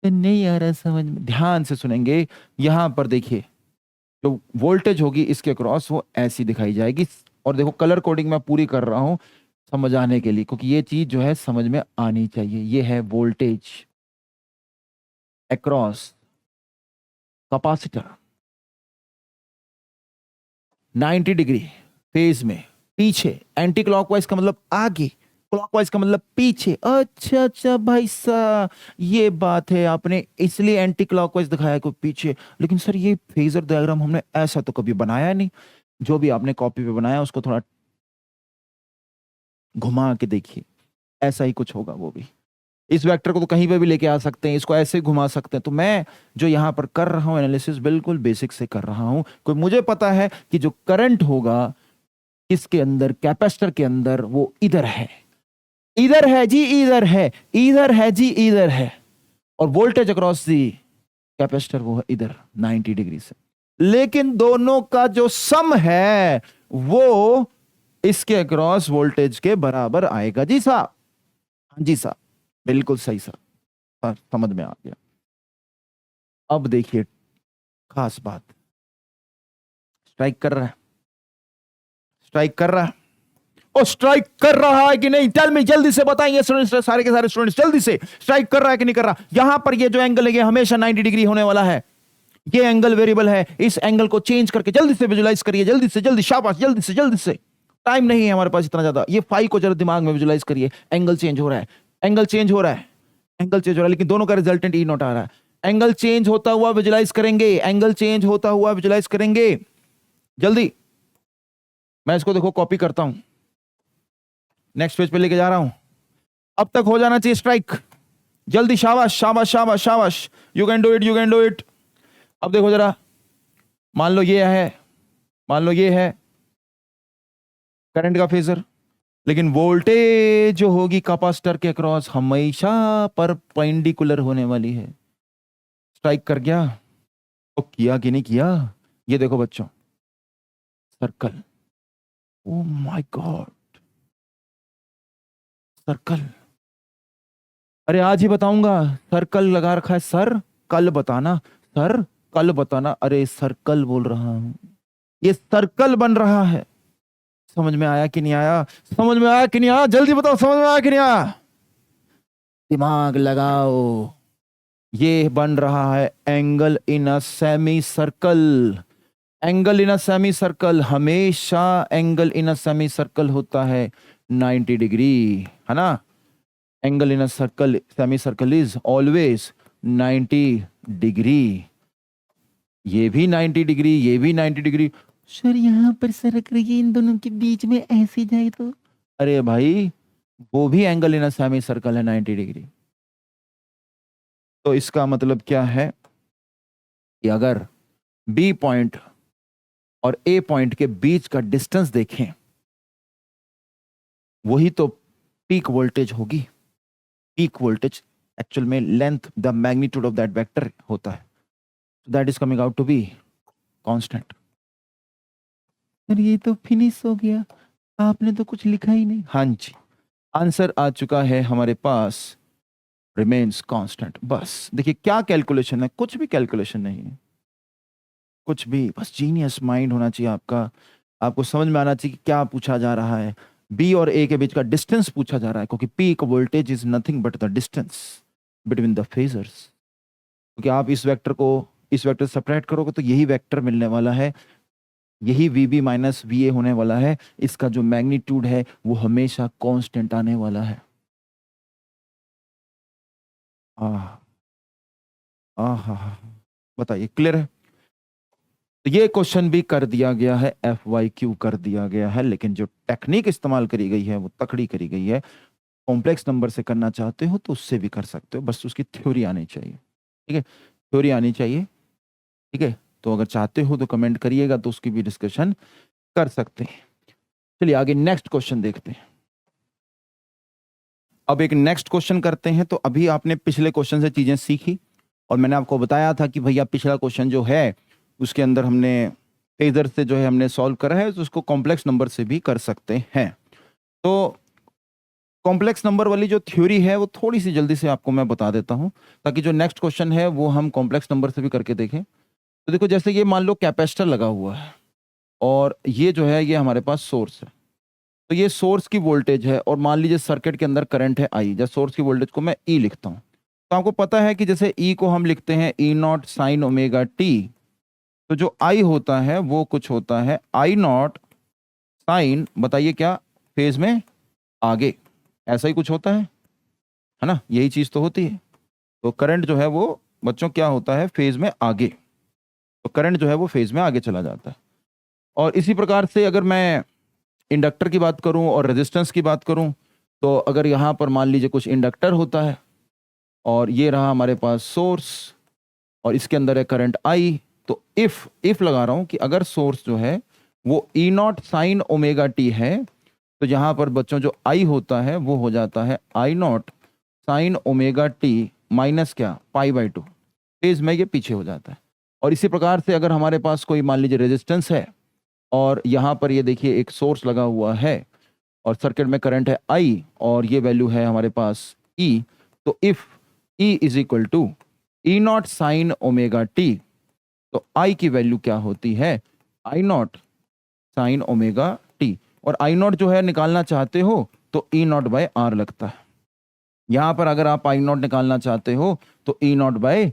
नहीं आ रहा समझ में? ध्यान से सुनेंगे। यहां पर देखिए जो वोल्टेज होगी इसके क्रॉस वो ऐसी दिखाई जाएगी। और देखो कलर कोडिंग मैं पूरी कर रहा हूं समझ आने के लिए, क्योंकि ये चीज जो है समझ में आनी चाहिए। ये है voltage, across capacitor 90 degree phase में पीछे, एंटी क्लॉकवाइज का मतलब आगे, क्लॉकवाइज का मतलब पीछे। अच्छा अच्छा भाई साहब, ये बात है, आपने इसलिए एंटी क्लॉकवाइज दिखाया को पीछे। लेकिन सर ये फेजर डायग्राम हमने ऐसा तो कभी बनाया नहीं। जो भी आपने कॉपी पे बनाया उसको थोड़ा घुमा के देखिए, ऐसा ही कुछ होगा वो भी। इस वेक्टर को तो कहीं पे भी लेके आ सकते हैं, इसको ऐसे घुमा सकते हैं। तो मैं जो यहां पर कर रहा हूं एनालिसिस बिल्कुल बेसिक से कर रहा हूं। कोई मुझे पता है कि जो करंट होगा इसके अंदर, कैपेसिटर के अंदर, वो इधर है, इधर है जी, इधर है, इधर है जी, इधर है। और वोल्टेज अक्रॉस दी कैपेसिटर वो है इधर 90 डिग्री से। लेकिन दोनों का जो सम है वो इसके अक्रॉस वोल्टेज के बराबर आएगा जी साहब। हाँ जी साहब, बिल्कुल सही सर, समझ में आ गया। अब देखिए खास बात, स्ट्राइक कर रहा है, स्ट्राइक कर रहा है, ओ स्ट्राइक कर रहा है कि नहीं? टेल मी, जल्दी से बताइए स्टूडेंट्स, सारे के सारे स्टूडेंट्स जल्दी से, स्ट्राइक कर रहा है कि नहीं कर रहा? यहां पर ये जो एंगल है ये हमेशा 90 डिग्री होने वाला है। ये एंगल वेरिएबल है, इस एंगल को चेंज करके जल्दी से विजुलाइज करिए, जल्दी से जल्दी, शाबाश, जल्दी से जल्दी से। टाइम नहीं है हमारे पास इतना ज्यादा। ये फाई को जरा दिमाग में विजुलाइज करिए। एंगल चेंज हो रहा है, एंगल चेंज हो रहा है, एंगल चेंज हो रहा है, लेकिन दोनों का रिजल्टेंट ई नॉट आ रहा है। एंगल चेंज होता हुआ विजुलाइज करेंगे, एंगल चेंज होता हुआ विजुलाइज करेंगे। जल्दी, मैं इसको देखो कॉपी करता हूं, नेक्स्ट पेज पे लेके जा रहा हूं। अब तक हो जाना चाहिए स्ट्राइक, जल्दी, शाबाश शाबाश शाबाश शाबाश, you can do it, you can do it. अब देखो जरा, मान लो ये है, मान लो ये है करंट का फेजर, लेकिन वोल्टेज जो होगी कैपेसिटर के अक्रॉस हमेशा परपेंडिकुलर होने वाली है। स्ट्राइक कर गया, तो किया कि नहीं किया? ये देखो बच्चों, circle, oh my God, circle. अरे आज ही बताऊंगा, सर्कल लगा रखा है सर, कल बताना सर, कल बताना। अरे सर्कल बोल रहा हूं, ये सर्कल बन रहा है। समझ में आया कि नहीं आया? समझ में आया कि नहीं आया? जल्दी बताओ, समझ में आया कि नहीं आया? दिमाग लगाओ। ये बन रहा है angle in a semi circle. Angle in a semi circle, हमेशा angle in a semi circle होता है 90 डिग्री, है ना? Angle in a circle, semi circle is always 90 degree. ये भी 90 डिग्री, ये भी 90 डिग्री। सर यहां पर सरक रही है, इन दोनों के बीच में ऐसे जाए तो? अरे भाई, वो भी angle in a semi circle है 90 डिग्री। तो इसका मतलब क्या है कि अगर बी पॉइंट और ए पॉइंट के बीच का डिस्टेंस देखें, वही तो पीक वोल्टेज होगी। पीक वोल्टेज एक्चुअल में length, the magnitude of that vector होता है। That is coming out to be constant. Sir ये तो फिनिश हो गया, आपने तो कुछ लिखा ही नहीं। हाँ जी, आंसर आ चुका है हमारे पास, रिमेन्स कांस्टेंट। बस देखिए क्या कैलकुलेशन है, कुछ भी कैलकुलेशन नहीं है, कुछ भी, बस जीनियस माइंड होना चाहिए आपका। आपको समझ में आना चाहिए कि क्या पूछा जा रहा है। बी और ए के बीच का डिस्टेंस पूछा जा रहा है, क्योंकि peak voltage is nothing but the distance between the phasors. क्योंकि आप इस वेक्टर को इस वेक्टर से सेपरेट करोगे तो यही वेक्टर मिलने वाला है, यही V B minus V A होने वाला है। इसका जो मैग्नीट्यूड है वो हमेशा कांस्टेंट आने वाला है। आह आह, बताइए क्लियर है? तो ये क्वेश्चन भी कर दिया गया है, FYQ कर दिया गया है, लेकिन जो टेक्निक इस्तेमाल करी गई है वो तकड़ी करी गई है। कॉम्प्लेक्स नंबर से करना चाहते हो तो उससे भी कर सकते हो, बस उसकी थ्योरी आनी चाहिए। ठीक है, थ्योरी आनी चाहिए। ठीक है, तो अगर चाहते हो तो कमेंट करिएगा, तो उसकी भी डिस्कशन कर सकते हैं। चलिए आगे नेक्स्ट क्वेश्चन देखते हैं। अब एक नेक्स्ट क्वेश्चन करते हैं। तो अभी आपने पिछले क्वेश्चन से चीजें सीखी, और मैंने आपको बताया था कि भैया पिछला क्वेश्चन जो है उसके अंदर हमने फेजर से जो है हमने सॉल्व करा है, तो उसको कॉम्प्लेक्स नंबर से भी कर सकते हैं। तो कॉम्प्लेक्स नंबर वाली जो थ्योरी है वो थोड़ी सी जल्दी से आपको मैं बता देता हूं, ताकि जो नेक्स्ट क्वेश्चन है वो हम कॉम्प्लेक्स नंबर से भी करके देखें। तो देखो, जैसे ये मान लो कैपेसिटर लगा हुआ है, और ये जो है ये हमारे पास सोर्स है। तो ये सोर्स की वोल्टेज है, और मान लीजिए सर्किट के अंदर करंट है आई, जब सोर्स की वोल्टेज को मैं ई लिखता हूँ, तो आपको पता है कि जैसे ई को हम लिखते हैं ई नॉट साइन ओमेगा टी, तो जो आई होता है वो कुछ होता है आई नॉट साइन, बताइए क्या, फेज में आगे, ऐसा ही कुछ होता है ना, यही चीज तो होती है। तो करंट जो है वो बच्चों क्या होता है, फेज में आगे, तो करंट जो है वो फेज में आगे चला जाता है। और इसी प्रकार से अगर मैं इंडक्टर की बात करूं और रेजिस्टेंस की बात करूं, तो अगर यहाँ पर मान लीजिए कुछ इंडक्टर होता है और ये रहा हमारे पास सोर्स और इसके अंदर है करंट आई, तो इफ लगा रहा हूं कि अगर सोर्स जो है वो ई नॉट साइन ओमेगा टी है, तो यहाँ पर बच्चों जो आई होता है वो हो जाता है I naught sine omega t minus क्या, पाई बाई टू, फेज में ये पीछे हो जाता है। और इसी प्रकार से अगर हमारे पास कोई मान लीजिए रेजिस्टेंस है और यहाँ पर ये देखिए एक सोर्स लगा हुआ है और सर्किट में करंट है आई और ये वैल्यू है हमारे पास ई, तो if E is equal to E naught sine omega T, तो आई की वैल्यू क्या होती है, I naught sine omega T. और आई नॉट जो है निकालना चाहते हो तो ई नॉट बाय आर लगता है। यहां पर अगर आप आई नॉट निकालना चाहते हो तो ई नॉट बाय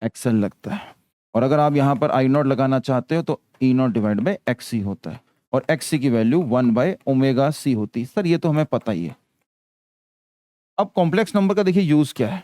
एक्सएल लगता है, और अगर आप यहां पर आई नॉट लगाना चाहते हो तो ई नॉट डिवाइड बाय एक्स सी होता है, और एक्स सी की वैल्यू 1 बाय ओमेगा सी होती है। सर ये तो हमें पता ही है। अब कॉम्प्लेक्स नंबर का देखिए यूज क्या है।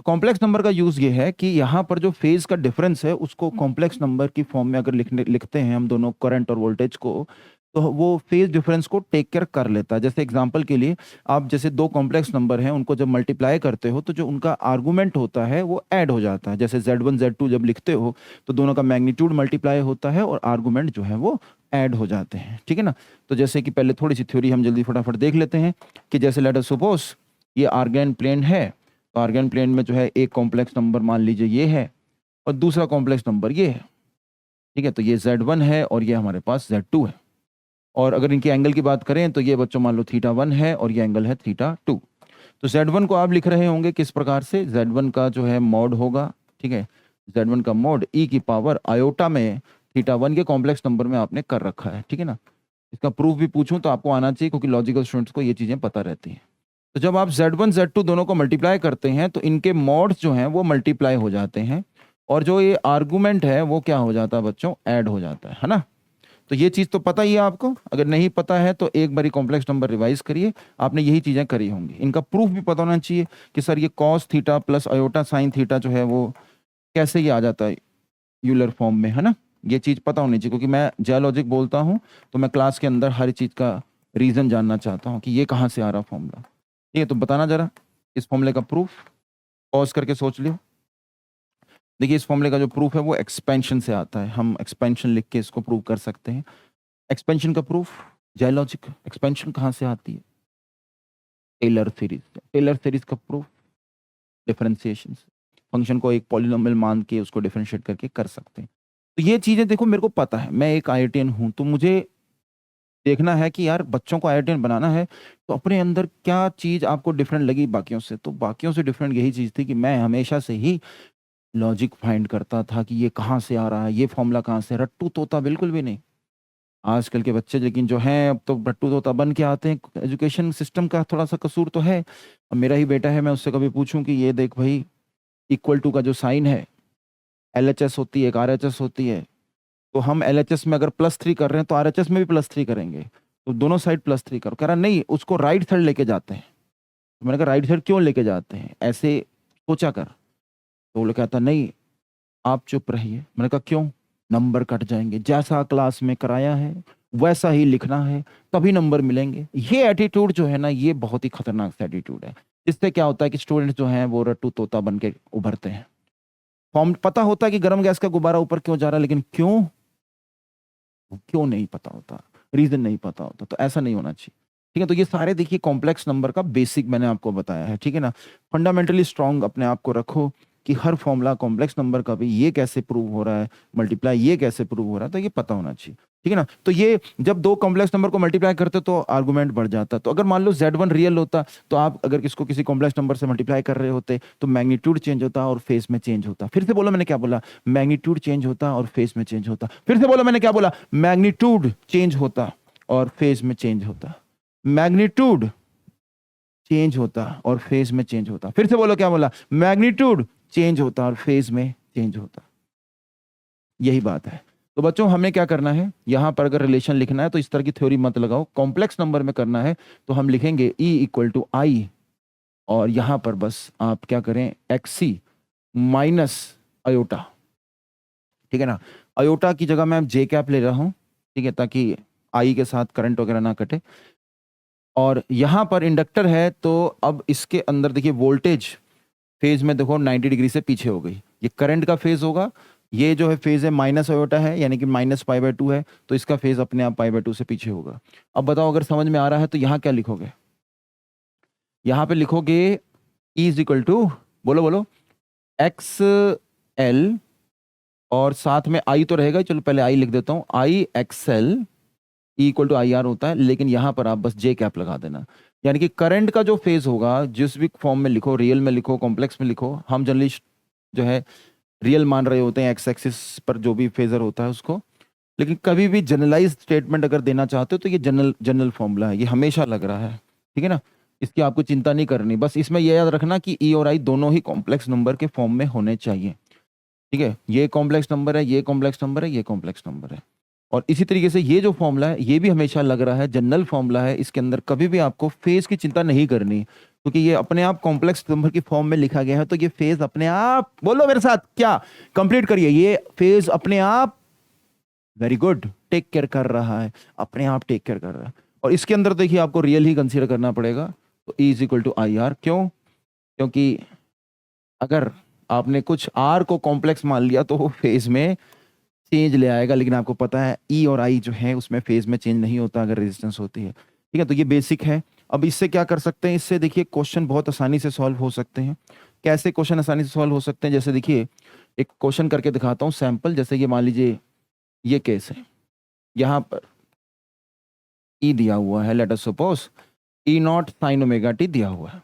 कॉम्प्लेक्स नंबर का यूज ये है कि यहाँ पर जो फेज का डिफरेंस है उसको कॉम्प्लेक्स नंबर की फॉर्म में अगर लिखते हैं हम दोनों करंट और वोल्टेज को, तो वो फेज डिफरेंस को टेक केयर कर लेता है। जैसे एग्जांपल के लिए आप जैसे दो कॉम्प्लेक्स नंबर हैं उनको जब मल्टीप्लाई करते हो तो जो उनका आर्गुमेंट होता है वो ऐड हो जाता है। जैसे Z1 Z2 जब लिखते हो तो दोनों का मैग्नीट्यूड मल्टीप्लाई होता है और आर्गुमेंट जो है वो ऐड हो जाते हैं, ठीक है ना। तो जैसे कि पहले थोड़ी सी थ्योरी हम जल्दी फटाफट देख लेते हैं कि जैसे लेट अस सपोज ये आर्गेन प्लेन है, तो आर्गेन प्लेन में जो है एक कॉम्प्लेक्स नंबर मान लीजिए ये है और दूसरा कॉम्प्लेक्स नंबर ये है, ठीक है। तो ये Z1 है और ये हमारे पास Z2 है। और अगर इनके एंगल की बात करें तो ये बच्चों मान लो θ1 है और ये एंगल है θ2। तो Z1 को आप लिख रहे होंगे किस प्रकार से, Z1 का जो है मॉड होगा, ठीक है, Z1 का मॉड e की पावर आयोटा में θ1 के कॉम्प्लेक्स नंबर में आपने कर रखा है, ठीक है ना। इसका प्रूफ भी पूछूं तो आपको आना चाहिए क्योंकि लॉजिकल स्टूडेंट्स को ये चीजें पता रहती हैं। तो जब आप Z1 Z2 दोनों को मल्टीप्लाई करते हैं तो इनके मॉड्स जो हैं वो मल्टीप्लाई हो जाते हैं और जो ये आर्गुमेंट है वो क्या हो जाता है बच्चों, ऐड हो जाता है ना। तो ये चीज तो पता ही है आपको, अगर नहीं पता है तो एक बारी कॉम्प्लेक्स नंबर रिवाइज करिए, आपने यही चीजें करी होंगी। इनका प्रूफ भी पता होना चाहिए कि सर ये cos theta plus iota sine theta जो है वो कैसे ये आ जाता है यूलर फॉर्म में, है ना। ये चीज पता होनी चाहिए क्योंकि मैं जियोलॉजिक बोलता हूँ तो मैं क्लास के अंदर हर चीज का रीजन जानना चाहता हूँ कि ये कहाँ से आ रहा फॉर्मूला। ठीक है, तो बताना जरा इस फॉर्मूले का प्रूफ, पॉज करके सोच लियो। देखिए इस फॉर्मूले का जो प्रूफ है वो एक्सपेंशन से आता है, हम एक्सपेंशन लिख के इसको प्रूव कर सकते हैं। एक्सपेंशन का प्रूफ जियोलॉजिक, एक्सपेंशन कहाँ से आती है, टेलर सीरीज। टेलर सीरीज का प्रूफ डिफरेंशिएशन से, फंक्शन को एक पॉलिनोमियल मान के उसको डिफरेंशिएट करके कर सकते हैं। तो ये चीजें देखो मेरे को पता है, मैं एक आईआईटीएन हूँ तो मुझे देखना है कि यार बच्चों को आईआईटीएन बनाना है तो अपने अंदर क्या चीज आपको डिफरेंट लगी बाकियों से। तो बाकियों से डिफरेंट यही चीज थी कि मैं हमेशा से ही लॉजिक फाइंड करता था कि ये कहाँ से आ रहा है, ये फॉर्मूला कहाँ से, रट्टू तोता बिल्कुल भी नहीं। आजकल के बच्चे लेकिन जो हैं अब तो रट्टू तोता बन के आते हैं। एजुकेशन सिस्टम का थोड़ा सा कसूर तो है। अब मेरा ही बेटा है, मैं उससे कभी पूछूं कि ये देख भाई इक्वल टू का जो साइन है LHS होती है एक RHS होती है, तो हम LHS में अगर +3 कर रहे हैं तो RHS में भी +3 करेंगे, तो दोनों साइड +3 करो। कह रहा नहीं उसको राइट साइड लेके जाते हैं। तो मैंने कहा राइट साइड क्यों लेके जाते हैं, ऐसे सोचा कर। तो वो लोग कहता नहीं आप चुप रहिए। मैंने कहा क्यों, नंबर कट जाएंगे, जैसा क्लास में कराया है वैसा ही लिखना है तभी नंबर मिलेंगे। ये एटीट्यूड जो है ना ये बहुत ही खतरनाक एटीट्यूड है। इससे क्या होता है कि स्टूडेंट्स जो हैं वो रट्टू तोता बन के उभरते हैं। फॉर्म पता होता है कि गर्म गैस का गुब्बारा ऊपर क्यों जा रहा है, लेकिन क्यों नहीं पता होता, रीजन नहीं पता होता। तो ऐसा नहीं होना चाहिए, ठीक है। तो ये सारे देखिए कॉम्प्लेक्स नंबर का बेसिक मैंने आपको बताया है, ठीक है ना। फंडामेंटली स्ट्रांग अपने आप को रखो कि हर फॉर्मूला कॉम्प्लेक्स नंबर का भी ये कैसे प्रूव हो रहा है, मल्टीप्लाई ये कैसे प्रूव हो रहा है, तो ये पता होना चाहिए, ठीक है ना। तो ये जब दो कॉम्प्लेक्स नंबर को मल्टीप्लाई करते तो आर्गुमेंट बढ़ जाता। तो अगर मान लो Z1 रियल होता तो आप अगर किसको किसी कॉम्प्लेक्स नंबर से मल्टीप्लाई कर रहे होते तो मैग्नीट्यूड चेंज होता और फेस में चेंज होता। फिर से बोला मैंने क्या बोला, मैग्नीट्यूड चेंज होता और फेस में चेंज होता। फिर से बोला मैंने क्या बोला, मैग्नीट्यूड चेंज होता और फेस में चेंज होता। मैग्नीट्यूड चेंज होता और फेज में चेंज होता। फिर से बोलो, क्या बोला? मैग्नीट्यूड चेंज होता और फेज में चेंज होता। यही बात है। तो बच्चों हमें क्या करना है, यहां पर अगर रिलेशन लिखना है तो इस तरह की थ्योरी मत लगाओ। कॉम्प्लेक्स नंबर में करना है तो हम लिखेंगे E इक्वल टू आई, और यहां पर बस आप क्या करें, XC माइनस अयोटा, ठीक है ना। अयोटा की जगह मैं अब जे कैप ले रहा हूं, ठीक है, ताकि आई के साथ करंट वगैरह ना कटे। और यहां पर इंडक्टर है तो अब इसके अंदर देखिए वोल्टेज फेज में देखो 90 डिग्री से पीछे हो गई। ये करंट का फेज होगा, ये जो है फेज है माइनस अयोटा है, यानी कि माइनस π/2 है, तो इसका फेज अपने आप π/2 से पीछे होगा। अब बताओ अगर समझ में आ रहा है तो यहाँ क्या लिखोगे? यहाँ पे लिखोगे E इज इक्वल टू, बोलो बोलो, XL, और साथ में आई तो रहेगा, चलो पहले आई लिख देता हूँ, IXL इक्वल टू IR होता है, लेकिन यहां पर आप बस जे कैप लगा देना। यानी कि करंट का जो फेज होगा, जिस भी फॉर्म में लिखो, रियल में लिखो, कॉम्प्लेक्स में लिखो, हम जनरली जो है रियल मान रहे होते हैं, एक्स एक्सिस पर जो भी फेजर होता है उसको। लेकिन कभी भी जनरलाइज स्टेटमेंट अगर देना चाहते हो तो ये जनरल फॉर्मूला है, ये हमेशा लग रहा है, ठीक है ना। इसकी आपको चिंता नहीं करनी, बस इसमें यह याद रखना कि ई और आई दोनों ही कॉम्प्लेक्स नंबर के फॉर्म में होने चाहिए, ठीक है। ये कॉम्प्लेक्स नंबर है, ये कॉम्प्लेक्स नंबर है, ये कॉम्प्लेक्स नंबर है। और इसी तरीके से ये जो फॉर्मूला है ये भी हमेशा लग रहा है, जनरल फॉर्मूला है, इसके अंदर कभी भी आपको फेज की चिंता नहीं करनी, क्योंकि ये अपने आप कॉम्प्लेक्स नंबर की फॉर्म में लिखा गया है। तो ये फेज अपने आप, बोलो मेरे साथ, क्या कंप्लीट करिए, ये फेज अपने आप, वेरी गुड, टेक केयर कर रहा है, अपने आप टेक केयर कर रहा है। और इसके अंदर देखिए आपको रियल ही कंसीडर करना पड़ेगा, तो E is equal to IR। क्यों? क्योंकि अगर आपने कुछ R को कॉम्प्लेक्स मान लिया तो वो फेज में चेंज ले आएगा, लेकिन आपको पता है E और I जो है उसमें फेज में चेंज नहीं होता अगर रेजिस्टेंस होती है, ठीक है। तो ये बेसिक है। अब इससे क्या कर सकते हैं, इससे देखिए क्वेश्चन बहुत आसानी से सॉल्व हो सकते हैं। कैसे क्वेश्चन आसानी से सॉल्व हो सकते हैं? जैसे देखिए एक क्वेश्चन करके दिखाता हूँ सैंपल। जैसे ये मान लीजिए ये केस है, यहाँ पर E दिया हुआ है, let us suppose E0 sin omega t दिया हुआ है,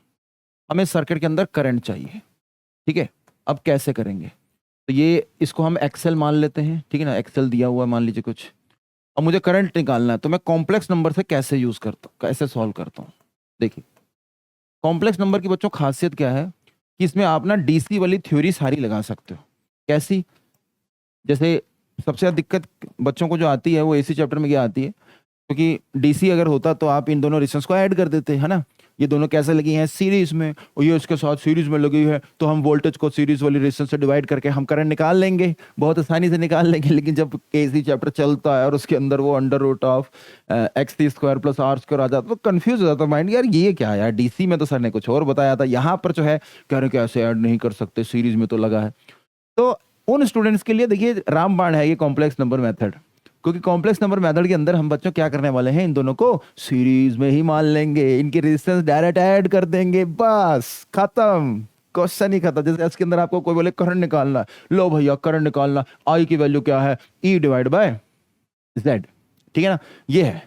हमें सर्किट के अंदर करंट चाहिए, ठीक है। अब कैसे करेंगे? तो ये इसको हम एक्सेल मान लेते हैं, ठीक है ना, एक्सेल दिया हुआ है मान लीजिए कुछ। अब मुझे करंट निकालना है, तो मैं कॉम्प्लेक्स नंबर से कैसे यूज करता हूँ, कैसे सॉल्व करता हूँ? देखिए कॉम्प्लेक्स नंबर की बच्चों खासियत क्या है कि इसमें आप ना डीसी वाली थ्योरी सारी लगा सकते हो। कैसी? जैसे सबसे ज्यादा दिक्कत बच्चों को जो आती है वो एसी चैप्टर में क्या आती है, क्योंकि डीसी अगर होता तो आप इन दोनों रेजिस्टेंस को ऐड कर देते, है ना। ये दोनों कैसे लगी हैं? सीरीज में, और ये इसके साथ सीरीज में लगी है, तो हम वोल्टेज को सीरीज वाली रेजिस्टेंस से डिवाइड करके हम करंट निकाल लेंगे, बहुत आसानी से निकाल लेंगे। लेकिन जब एसी चैप्टर चलता है और उसके अंदर वो under root of XC² + R² आ जाता तो कंफ्यूज हो जाता माइंड, यार ये क्या है यार, डीसी में तो सर ने कुछ और बताया था, यहाँ पर जो है कह रहे कैसे ऐड नहीं कर सकते, सीरीज में तो लगा है। तो उन स्टूडेंट्स के लिए देखिए रामबाण है ये कॉम्प्लेक्स नंबर मेथड, क्योंकि कॉम्प्लेक्स नंबर मेथड के अंदर हम बच्चों क्या करने वाले हैं, इन दोनों को सीरीज में ही मान लेंगे, इनकी रेजिस्टेंस डायरेक्ट ऐड कर देंगे, बस खत्म, क्वेश्चन ही खत्म। जैसे इसके अंदर आपको कोई बोले करंट निकालना है, लो भैया करंट निकालना, आई की वैल्यू क्या है, E/Z, ठीक है ना, ये है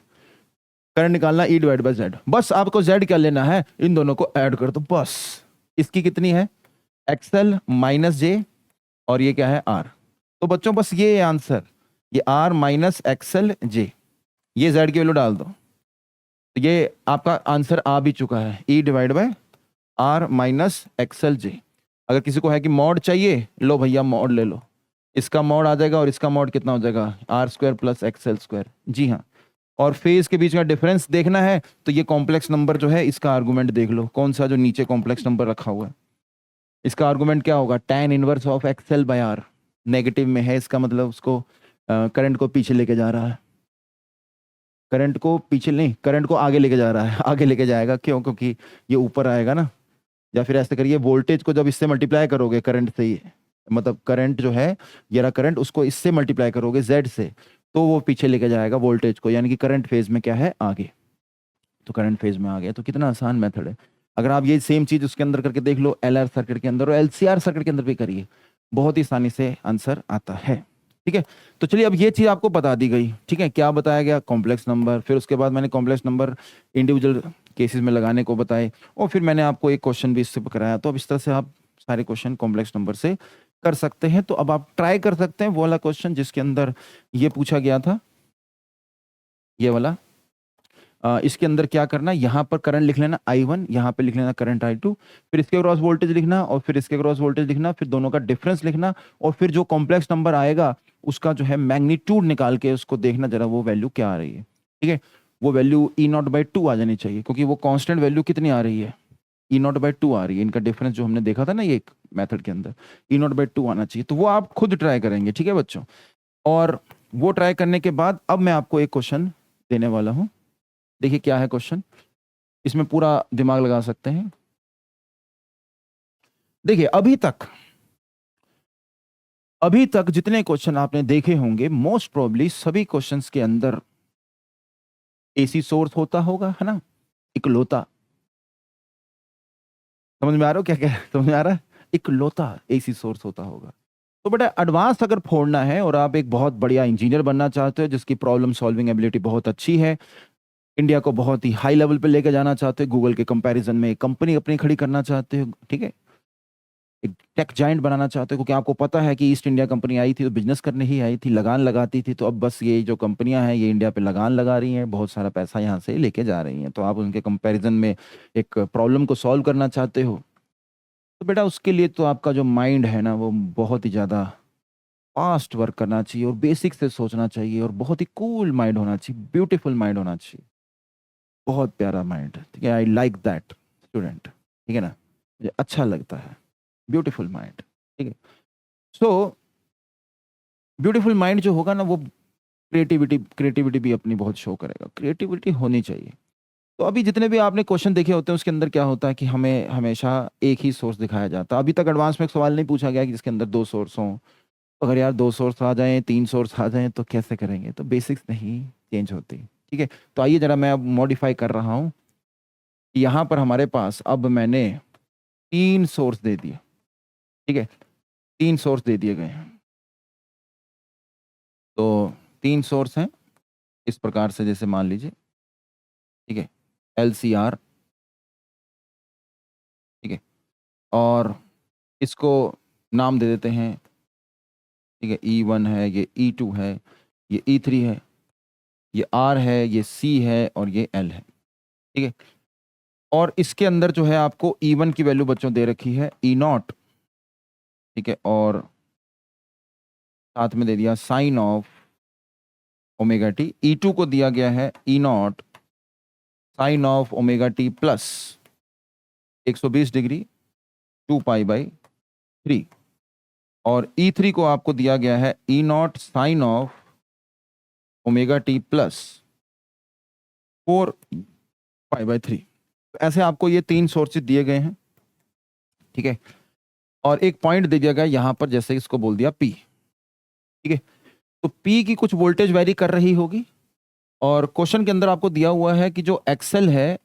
करंट निकालना, E/Z। बस आपको Z क्या लेना है, इन दोनों को ऐड कर दो बस। इसकी कितनी है, XL - J, और ये क्या है, R। तो बच्चों बस ये आंसर, ये R - XL J, ये Z की वैल्यू डाल दो, तो ये आपका आंसर आ भी चुका है, E/R - XL J। अगर किसी को है कि मॉड चाहिए, लो भैया मॉड ले लो, इसका मॉड आ जाएगा और इसका मॉड कितना हो जाएगा, R² + XL²। जी हाँ। और फेज के बीच का डिफरेंस देखना है तो ये कॉम्प्लेक्स नंबर जो है इसका आर्गुमेंट देख लो, कौन सा जो नीचे कॉम्प्लेक्स नंबर रखा हुआ है, इसका आर्गुमेंट क्या होगा, tan inverse of XL/R। Negative में है, इसका मतलब उसको करंट को पीछे लेके जा रहा है, करंट को पीछे नहीं, करंट को आगे लेके जा रहा है, आगे लेके जाएगा। क्यों? क्योंकि ये ऊपर आएगा ना। या फिर ऐसे करिए, वोल्टेज को जब इससे मल्टीप्लाई करोगे करंट से ही, मतलब करंट जो है ये रहा करंट, उसको इससे मल्टीप्लाई करोगे Z से, तो वो पीछे लेके जाएगा वोल्टेज को, यानी कि करंट फेज में क्या है, आगे। तो करंट फेज में आ गया। तो कितना आसान मेथड है। अगर आप ये सेम चीज उसके अंदर करके देख लो, LR सर्किट के अंदर और LCR सर्किट के अंदर भी करिए, बहुत ही आसानी से आंसर आता है, ठीक है। तो चलिए अब ये चीज आपको बता दी गई, ठीक है, क्या बताया गया, कॉम्प्लेक्स नंबर। फिर उसके बाद मैंने कॉम्प्लेक्स नंबर इंडिविजुअल केसेस में लगाने को बताए, और फिर मैंने आपको एक क्वेश्चन भी इससे कराया। तो अब इस तरह से आप सारे क्वेश्चन कॉम्प्लेक्स नंबर से कर सकते हैं। तो अब आप ट्राई कर सकते हैं वो वाला क्वेश्चन जिसके अंदर ये पूछा गया था, ये वाला, इसके अंदर क्या करना, यहाँ पर करंट लिख लेना I1, यहाँ पे लिख लेना करंट I2, फिर इसके क्रॉस वोल्टेज लिखना और फिर इसके क्रॉस वोल्टेज लिखना, फिर दोनों का डिफरेंस लिखना और फिर जो कॉम्प्लेक्स नंबर आएगा उसका जो है मैग्नीट्यूड निकाल के उसको देखना जरा वो वैल्यू क्या आ रही है। ठीक है, वो वैल्यू E0/2 आ जानी चाहिए, क्योंकि वो कांस्टेंट वैल्यू कितनी आ रही है, E0/2 आ रही है। इनका डिफरेंस जो हमने देखा था ना ये एक मेथड के अंदर, E0/2 आना चाहिए। तो वो आप खुद ट्राई करेंगे, ठीक है बच्चों। और वो ट्राई करने के बाद अब मैं आपको एक क्वेश्चन देने वाला हूं। देखिए क्या है क्वेश्चन, इसमें पूरा दिमाग लगा सकते हैं। देखिए अभी तक जितने क्वेश्चन आपने देखे होंगे, मोस्ट प्रोबेबली सभी क्वेश्चंस के अंदर एसी सोर्स होता होगा, है ना, इकलौता। समझ में आ रहा हो क्या क्या समझ में आ रहा है, इकलौता एसी सोर्स होता होगा। तो बेटा एडवांस अगर फोड़ना है और आप एक बहुत बढ़िया इंजीनियर बनना चाहते हो जिसकी प्रॉब्लम सॉल्विंग एबिलिटी बहुत अच्छी है, इंडिया को बहुत ही हाई लेवल पे लेके जाना चाहते हो, गूगल के कंपैरिजन में एक कंपनी अपनी खड़ी करना चाहते हो, ठीक है, एक टेक जाइंट बनाना चाहते हो, क्योंकि आपको पता है कि ईस्ट इंडिया कंपनी आई थी तो बिजनेस करने ही आई थी, लगान लगाती थी। तो अब बस ये जो कंपनियां हैं ये इंडिया पे लगान लगा रही हैं, बहुत सारा पैसा यहाँ से लेके जा रही हैं। तो आप उनके कंपैरिजन में एक प्रॉब्लम को सॉल्व करना चाहते हो, तो बेटा उसके लिए तो आपका जो माइंड है ना वो बहुत ही ज़्यादा फास्ट वर्क करना चाहिए और बेसिक से सोचना चाहिए और बहुत ही कूल माइंड होना चाहिए, ब्यूटीफुल माइंड होना चाहिए, बहुत प्यारा माइंड। ठीक है, आई लाइक दैट स्टूडेंट, ठीक है ना, मुझे अच्छा लगता है ब्यूटीफुल माइंड। ठीक है, सो ब्यूटीफुल माइंड जो होगा ना वो क्रिएटिविटी भी अपनी बहुत शो करेगा, क्रिएटिविटी होनी चाहिए। तो अभी जितने भी आपने क्वेश्चन देखे होते हैं उसके अंदर क्या होता है कि हमें हमेशा एक ही सोर्स दिखाया जाता है। अभी तक एडवांस में एक सवाल नहीं पूछा गया कि जिसके अंदर दो सोर्स हों। अगर यार दो सोर्स आ जाएं, तीन सोर्स आ जाएं तो कैसे करेंगे, तो बेसिक्स नहीं चेंज होती। ठीक है, तो आइए जरा मैं अब मॉडिफाई कर रहा हूँ। यहाँ पर हमारे पास अब मैंने तीन सोर्स दे दिए, ठीक है, तीन सोर्स दे दिए गए हैं। तो तीन सोर्स हैं इस प्रकार से, जैसे मान लीजिए, ठीक है, LCR, ठीक है, और इसको नाम दे देते हैं, ठीक है, E1 है, ये E2 है, ये E3 है, ये R है, ये C है और ये L है। ठीक है, और इसके अंदर जो है आपको E1 की वैल्यू बच्चों दे रखी है E0, ठीक है, और साथ में दे दिया sign of omega T. E2 को दिया गया है E0 sine of omega t plus 120 degree 2π/3, और E3 को आपको दिया गया है E0 sine of omega t plus 4π/3। ऐसे आपको ये तीन सोर्सेज दिए गए हैं, ठीक है, और एक पॉइंट दे दिया गया यहाँ पर, जैसे इसको बोल दिया P। ठीक है, तो P की कुछ वोल्टेज वैरी कर रही होगी, और क्वेश्चन के अंदर आपको दिया हुआ है कि जो XL है,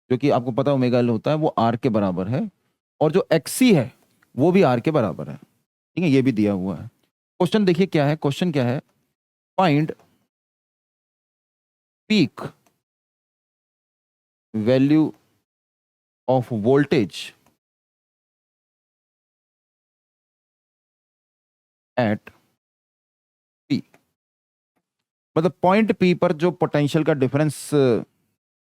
जो कि आपको पता ओमेगा L होता है, वो R के बराबर है, और जो XC है वो भी R के बराबर है। ठीक है, ये भी दिया हुआ है। क्वेश्चन देखिए क्या है, क्वेश्चन क्या है, find peak value of voltage at P। मतलब पॉइंट P पर जो पोटेंशियल का डिफरेंस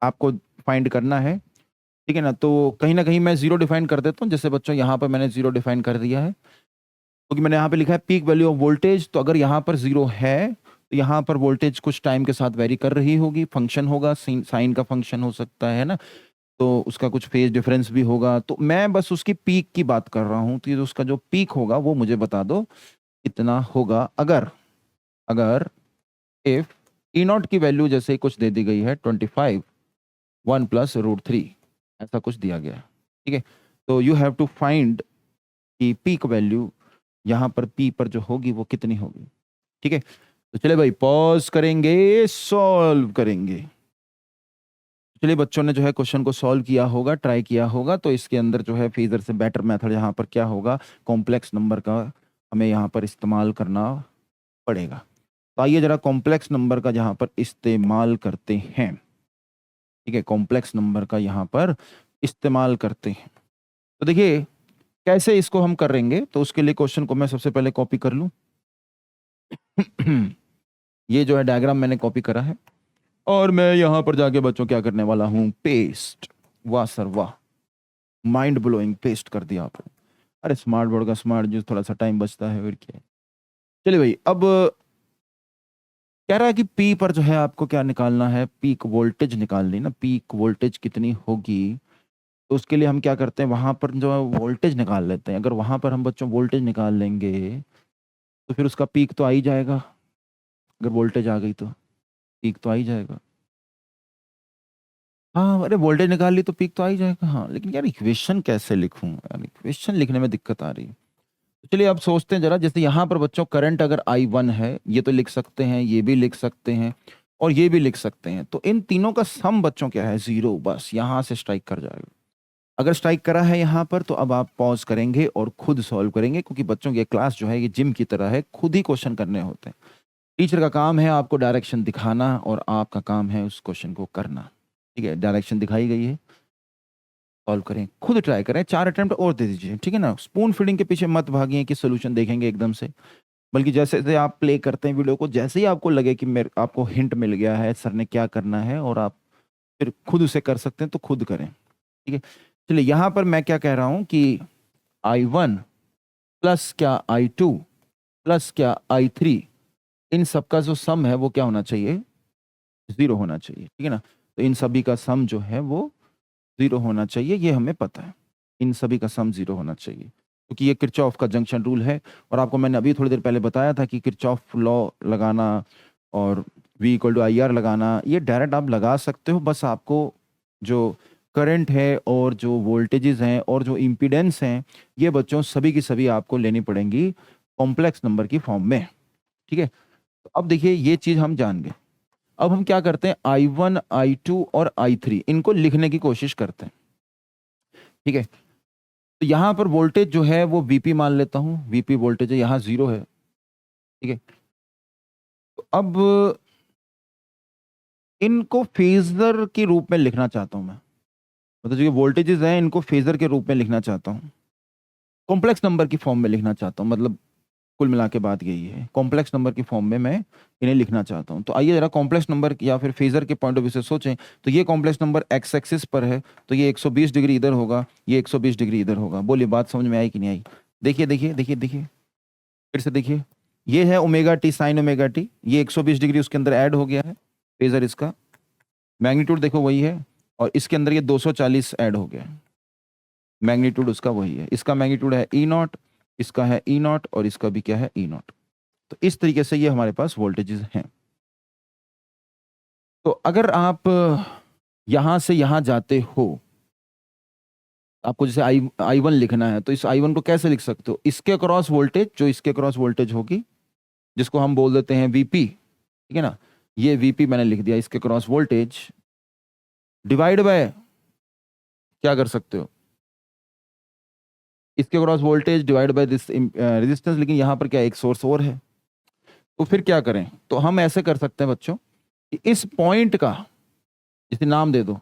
आपको फाइंड करना है, ठीक है ना। तो कहीं ना कहीं मैं जीरो डिफाइन कर देता हूँ, जैसे बच्चों यहाँ पर मैंने जीरो डिफाइन कर दिया है, क्योंकि मैंने यहाँ पे लिखा है पीक वैल्यू ऑफ वोल्टेज। तो अगर यहाँ पर जीरो है तो यहाँ पर वोल्टेज कुछ टाइम के साथ वेरी कर रही होगी, फंक्शन होगा, साइन का फंक्शन हो सकता है ना, तो उसका कुछ फेज डिफरेंस भी होगा। तो मैं बस उसकी पीक की बात कर रहा हूँ, तो ये उसका जो पीक होगा वो मुझे बता दो कितना होगा। अगर अगर इफ E0 की वैल्यू जैसे कुछ दे दी गई है 25 1 + √3, ऐसा कुछ दिया गया है, ठीक है, तो यू हैव टू फाइंड कि पीक वैल्यू यहाँ पर P पर जो होगी वो कितनी होगी। ठीक है, तो चले भाई पॉज करेंगे, सॉल्व करेंगे। चलिए बच्चों ने जो है क्वेश्चन को सॉल्व किया होगा, ट्राई किया होगा, तो इसके अंदर जो है फेजर से बेटर मेथड यहाँ पर क्या होगा, कॉम्प्लेक्स नंबर का हमें यहाँ पर इस्तेमाल करना पड़ेगा। तो आइए जरा कॉम्प्लेक्स नंबर का यहाँ पर इस्तेमाल करते हैं। ठीक है, कॉम्प्लेक्स नंबर का यहाँ पर इस्तेमाल करते हैं। तो देखिए कैसे इसको हम करेंगे, तो उसके लिए क्वेश्चन को मैं सबसे पहले कॉपी कर लूं। ये जो है डायग्राम मैंने कॉपी करा है, और मैं यहां पर जाके बच्चों क्या करने वाला हूं, पेस्ट। वाह सर वाह, माइंड ब्लोइंग, पेस्ट कर दिया आपने। अरे स्मार्ट बोर्ड का स्मार्ट यूज, थोड़ा सा टाइम बचता है, फिर क्या है। चलिए भाई, अब कह रहा है कि पी पर जो है आपको क्या निकालना है, पीक वोल्टेज निकालनी ना, पीक वोल्टेज कितनी होगी। तो उसके लिए हम क्या करते हैं, वहां पर जो है वोल्टेज निकाल लेते हैं। अगर वहां पर हम बच्चों वोल्टेज निकाल लेंगे तो फिर उसका पीक तो आ ही जाएगा। अगर वोल्टेज आ गई तो पीक तो आ ही जाएगा। हाँ, अरे वोल्टेज निकाल ली तो पीक तो आ ही जाएगा। हाँ, लेकिन यार इक्वेशन कैसे लिखूं यार, इक्वेशन लिखने में दिक्कत आ रही है। तो चलिए अब सोचते हैं जरा, जैसे यहाँ पर बच्चों करंट अगर I1 है, ये तो लिख सकते हैं, ये भी लिख सकते हैं और ये भी लिख सकते हैं। तो इन तीनों का सम बच्चों क्या है, 0। बस यहाँ से स्ट्राइक कर जाएगा। अगर स्ट्राइक करा है यहाँ पर तो अब आप पॉज करेंगे और खुद सॉल्व करेंगे, क्योंकि बच्चों की क्लास जो है ये जिम की तरह है, खुद ही क्वेश्चन करने होते हैं। टीचर का काम है आपको डायरेक्शन दिखाना और आपका काम है उस क्वेश्चन को करना। ठीक है, डायरेक्शन दिखाई गई है, सॉल्व करें, खुद ट्राई करें, 4 अटेम्प्ट और दे दीजिए। ठीक है ना, स्पून फीडिंग के पीछे मत भागिए कि सोल्यूशन देखेंगे एकदम से, बल्कि जैसे जैसे आप प्ले करते हैं वीडियो को, जैसे ही आपको लगे कि मेरे आपको हिंट मिल गया है सर ने क्या करना है और आप फिर खुद उसे कर सकते हैं तो खुद करें। ठीक है, चलिए यहाँ पर मैं क्या कह रहा हूँ कि I1 प्लस क्या I2 प्लस क्या I3, इन सबका जो सम है वो क्या होना चाहिए, 0 होना चाहिए। ठीक है ना, तो इन सभी का सम जो है वो 0 होना चाहिए, ये हमें पता है। इन सभी का सम 0 होना चाहिए, क्योंकि ये किरचॉफ का जंक्शन रूल है। और आपको मैंने अभी थोड़ी देर पहले बताया था कि किरचॉफ लॉ लगाना और V=IR लगाना, ये डायरेक्ट आप लगा सकते हो। बस आपको जो करंट है और जो वोल्टेजेस हैं और जो इम्पीडेंस हैं, ये बच्चों सभी की सभी आपको लेनी पड़ेंगी कॉम्प्लेक्स नंबर की फॉर्म में। ठीक है, तो अब देखिए ये चीज़ हम जान गए। अब हम क्या करते हैं, I1 I2 और I3 इनको लिखने की कोशिश करते हैं। ठीक है, तो यहां पर वोल्टेज जो है वो VP मान लेता हूं, VP वोल्टेज है, यहां 0 है। ठीक है, तो अब इनको फेजर के रूप में लिखना चाहता हूं मैं, मतलब जो ये वोल्टेजेस हैं इनको फेजर के रूप में लिखना चाहता हूं, कॉम्प्लेक्स नंबर की फॉर्म में लिखना चाहता हूं। मतलब कुल मिला के बात यही है, कॉम्प्लेक्स नंबर की फॉर्म में मैं इन्हें लिखना चाहता हूं। तो आइए जरा कॉम्प्लेक्स नंबर या फिर फेजर के पॉइंट ऑफ व्यू से सोचें। तो ये कॉम्प्लेक्स नंबर एक्स एक्सिस पर है, तो ये 120 डिग्री इधर होगा, ये 120 डिग्री इधर होगा। बोलिए बात समझ में आई कि नहीं आई। देखिए देखिए देखिए देखिए, फिर से देखिए, ये है omega T sign omega T, ये 120 डिग्री उसके अंदर ऐड हो गया है, फेजर इसका मैग्नीट्यूड देखो वही है, और इसके अंदर ये 240 ऐड हो गया है, मैग्नीट्यूड उसका वही है। इसका मैग्नीट्यूड है E0, इसका है E0 और इसका भी क्या है E0। तो इस तरीके से ये हमारे पास वोल्टेजेस हैं। तो अगर आप यहां से यहां जाते हो, आपको जैसे I1 लिखना है, तो इस I1 को कैसे लिख सकते हो, इसके अक्रॉस वोल्टेज, जो इसके अक्रॉस वोल्टेज होगी जिसको हम बोल देते हैं VP। ठीक है ना, ये VP मैंने लिख दिया, इसके क्रॉस वोल्टेज डिवाइड बाय क्या कर सकते हो, इसके cross voltage divide by this resistance. लेकिन यहाँ पर क्या एक सोर्स और है, तो फिर क्या करें, तो हम ऐसे कर सकते हैं बच्चों कि इस पॉइंट का इसे नाम दे दो,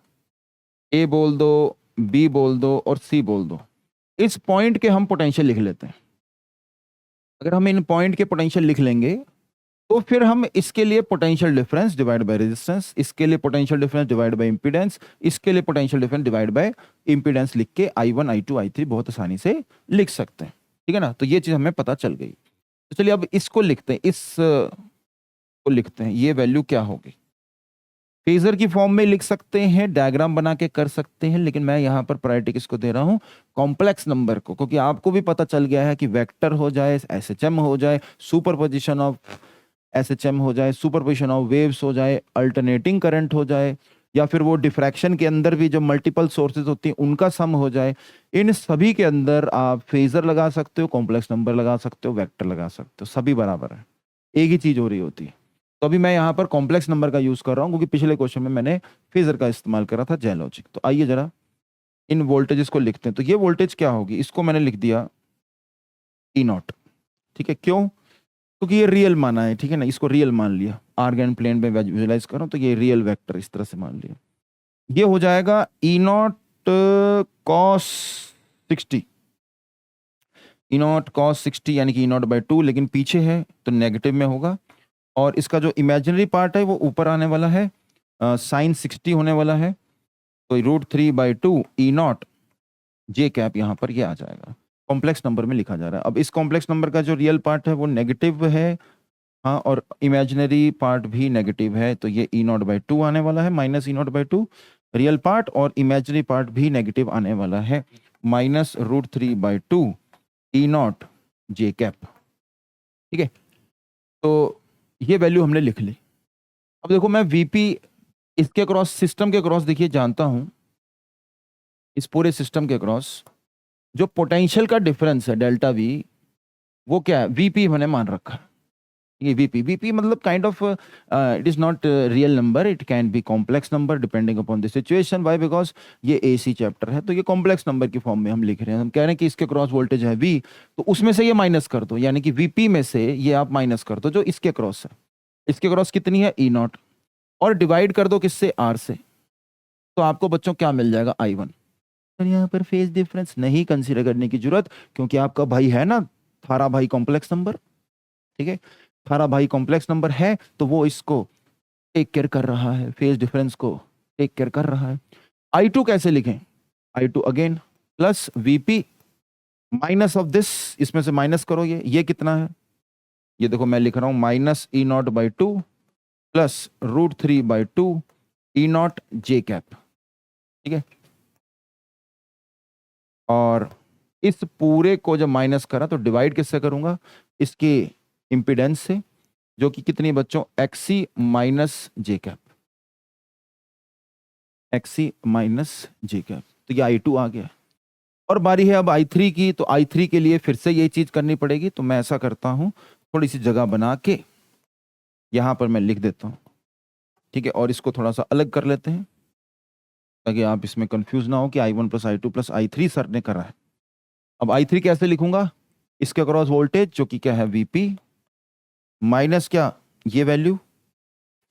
A बोल दो, B बोल दो और C बोल दो। इस पॉइंट के हम पोटेंशियल लिख लेते हैं। अगर हम इन पॉइंट के पोटेंशियल लिख लेंगे तो फिर हम इसके लिए potential difference divide by resistance, इसके लिए potential difference divide by impedance, इसके लिए potential difference divide by impedance लिख के I1 I2 I3 बहुत आसानी से लिख सकते हैं। ठीक है ना, तो ये चीज हमें पता चल गई। तो चलिए अब इसको लिखते हैं, इस को लिखते हैं, ये वैल्यू क्या होगी। फेजर की फॉर्म में लिख सकते हैं, डायग्राम बना के कर सकते हैं, लेकिन मैं यहाँ पर प्रायोरिटी किसको दे रहा हूँ, कॉम्प्लेक्स नंबर को, क्योंकि आपको भी पता चल गया है कि वेक्टर हो जाए, SHM हो जाए, सुपरपोजिशन ऑफ SHM हो जाए, सुपरपोजिशन ऑफ वेव्स हो जाए, अल्टरनेटिंग करंट हो जाए, या फिर वो डिफ्रैक्शन के अंदर भी जो मल्टीपल सोर्सेज होती हैं उनका सम हो जाए, इन सभी के अंदर आप फेजर लगा सकते हो, कॉम्प्लेक्स नंबर लगा सकते हो, वेक्टर लगा सकते हो, सभी बराबर है, एक ही चीज हो रही होती है। तो अभी मैं यहाँ पर कॉम्प्लेक्स नंबर का यूज कर रहा हूँ, क्योंकि पिछले क्वेश्चन में मैंने फेजर का इस्तेमाल करा था जैलॉजिक। तो आइए जरा इन वोल्टेजेस को लिखते हैं। तो ये वोल्टेज क्या होगी, इसको मैंने लिख दिया E0। ठीक है, क्यों, क्योंकि ये रियल माना है। ठीक है ना, इसको रियल मान लिया, आर्गन प्लेन में विजुलाइज करो तो ये रियल वेक्टर इस तरह से मान लिया। ये हो जाएगा E0 cos 60, E0 cos 60 यानी कि E0/2, लेकिन पीछे है तो नेगेटिव में होगा, और इसका जो इमेजिनरी पार्ट है वो ऊपर आने वाला है साइन 60 होने वाला है, तो √3/2 ई नॉट जे कैप यहाँ पर ये आ जाएगा। कॉम्प्लेक्स नंबर में लिखा जा रहा है। अब इस कॉम्प्लेक्स नंबर का जो रियल पार्ट है वो नेगेटिव है, हाँ, और इमेजिनरी पार्ट भी नेगेटिव है, तो ये E0/2 आने वाला है, -E0/2 रियल पार्ट, और इमेजिनरी पार्ट भी नेगेटिव आने वाला है, -√3/2 E0 जे कैप। ठीक है, तो ये वैल्यू हमने लिख ली। अब देखो मैं वीपी इसके क्रॉस, सिस्टम के क्रॉस देखिए जानता हूं, इस पूरे सिस्टम के क्रॉस जो पोटेंशियल का डिफरेंस है डेल्टा वी, वो क्या है, वीपी मैंने मान रखा है। ये वीपी मतलब kind of it is not real number, it can be complex number depending upon the situation. Why? Because ये एसी चैप्टर है, तो ये कॉम्प्लेक्स नंबर की फॉर्म में हम लिख रहे हैं। हम कह रहे हैं कि इसके क्रॉस वोल्टेज है वी, तो उसमें से ये माइनस कर दो, यानी कि वीपी में से ये आप माइनस कर दो जो इसके क्रॉस है। इसके क्रॉस कितनी है, E0, और डिवाइड कर दो किससे, आर से, तो आपको बच्चों क्या मिल जाएगा, I1। और यहाँ पर फेज डिफरेंस नहीं कंसीडर करने की जरूरत, क्योंकि आपका भाई है ना थारा भाई कॉम्प्लेक्स नंबर। ठीक है, थारा भाई कॉम्प्लेक्स नंबर है, तो वो इसको टेक केयर कर रहा है, फेज डिफरेंस को टेक केयर कर रहा है। I2 कैसे लिखें, I2 again plus VP minus of this, इसमें से माइनस करो, ये कितना है, ये देखो मैं लिख रहा हूं -E0/2 प्लस √3/2 E0 जे कैप। ठीक है, और इस पूरे को जब माइनस करा तो डिवाइड किससे करूंगा, इसके इंपिडेंस से, जो कि कितनी बच्चों, XC माइनस जे कैप, XC माइनस जे कैप, तो ये I2 आ गया। और बारी है अब I3 की, तो I3 के लिए फिर से ये चीज करनी पड़ेगी, तो मैं ऐसा करता हूं, थोड़ी सी जगह बना के यहां पर मैं लिख देता हूं। ठीक है, और इसको थोड़ा सा अलग कर लेते हैं ताकि आप इसमें कंफ्यूज ना हो कि I1 + I2 + I3 सर ने करा है। अब I3 कैसे लिखूंगा, इसके अक्रॉस वोल्टेज जो कि क्या है, VP माइनस क्या, ये वैल्यू,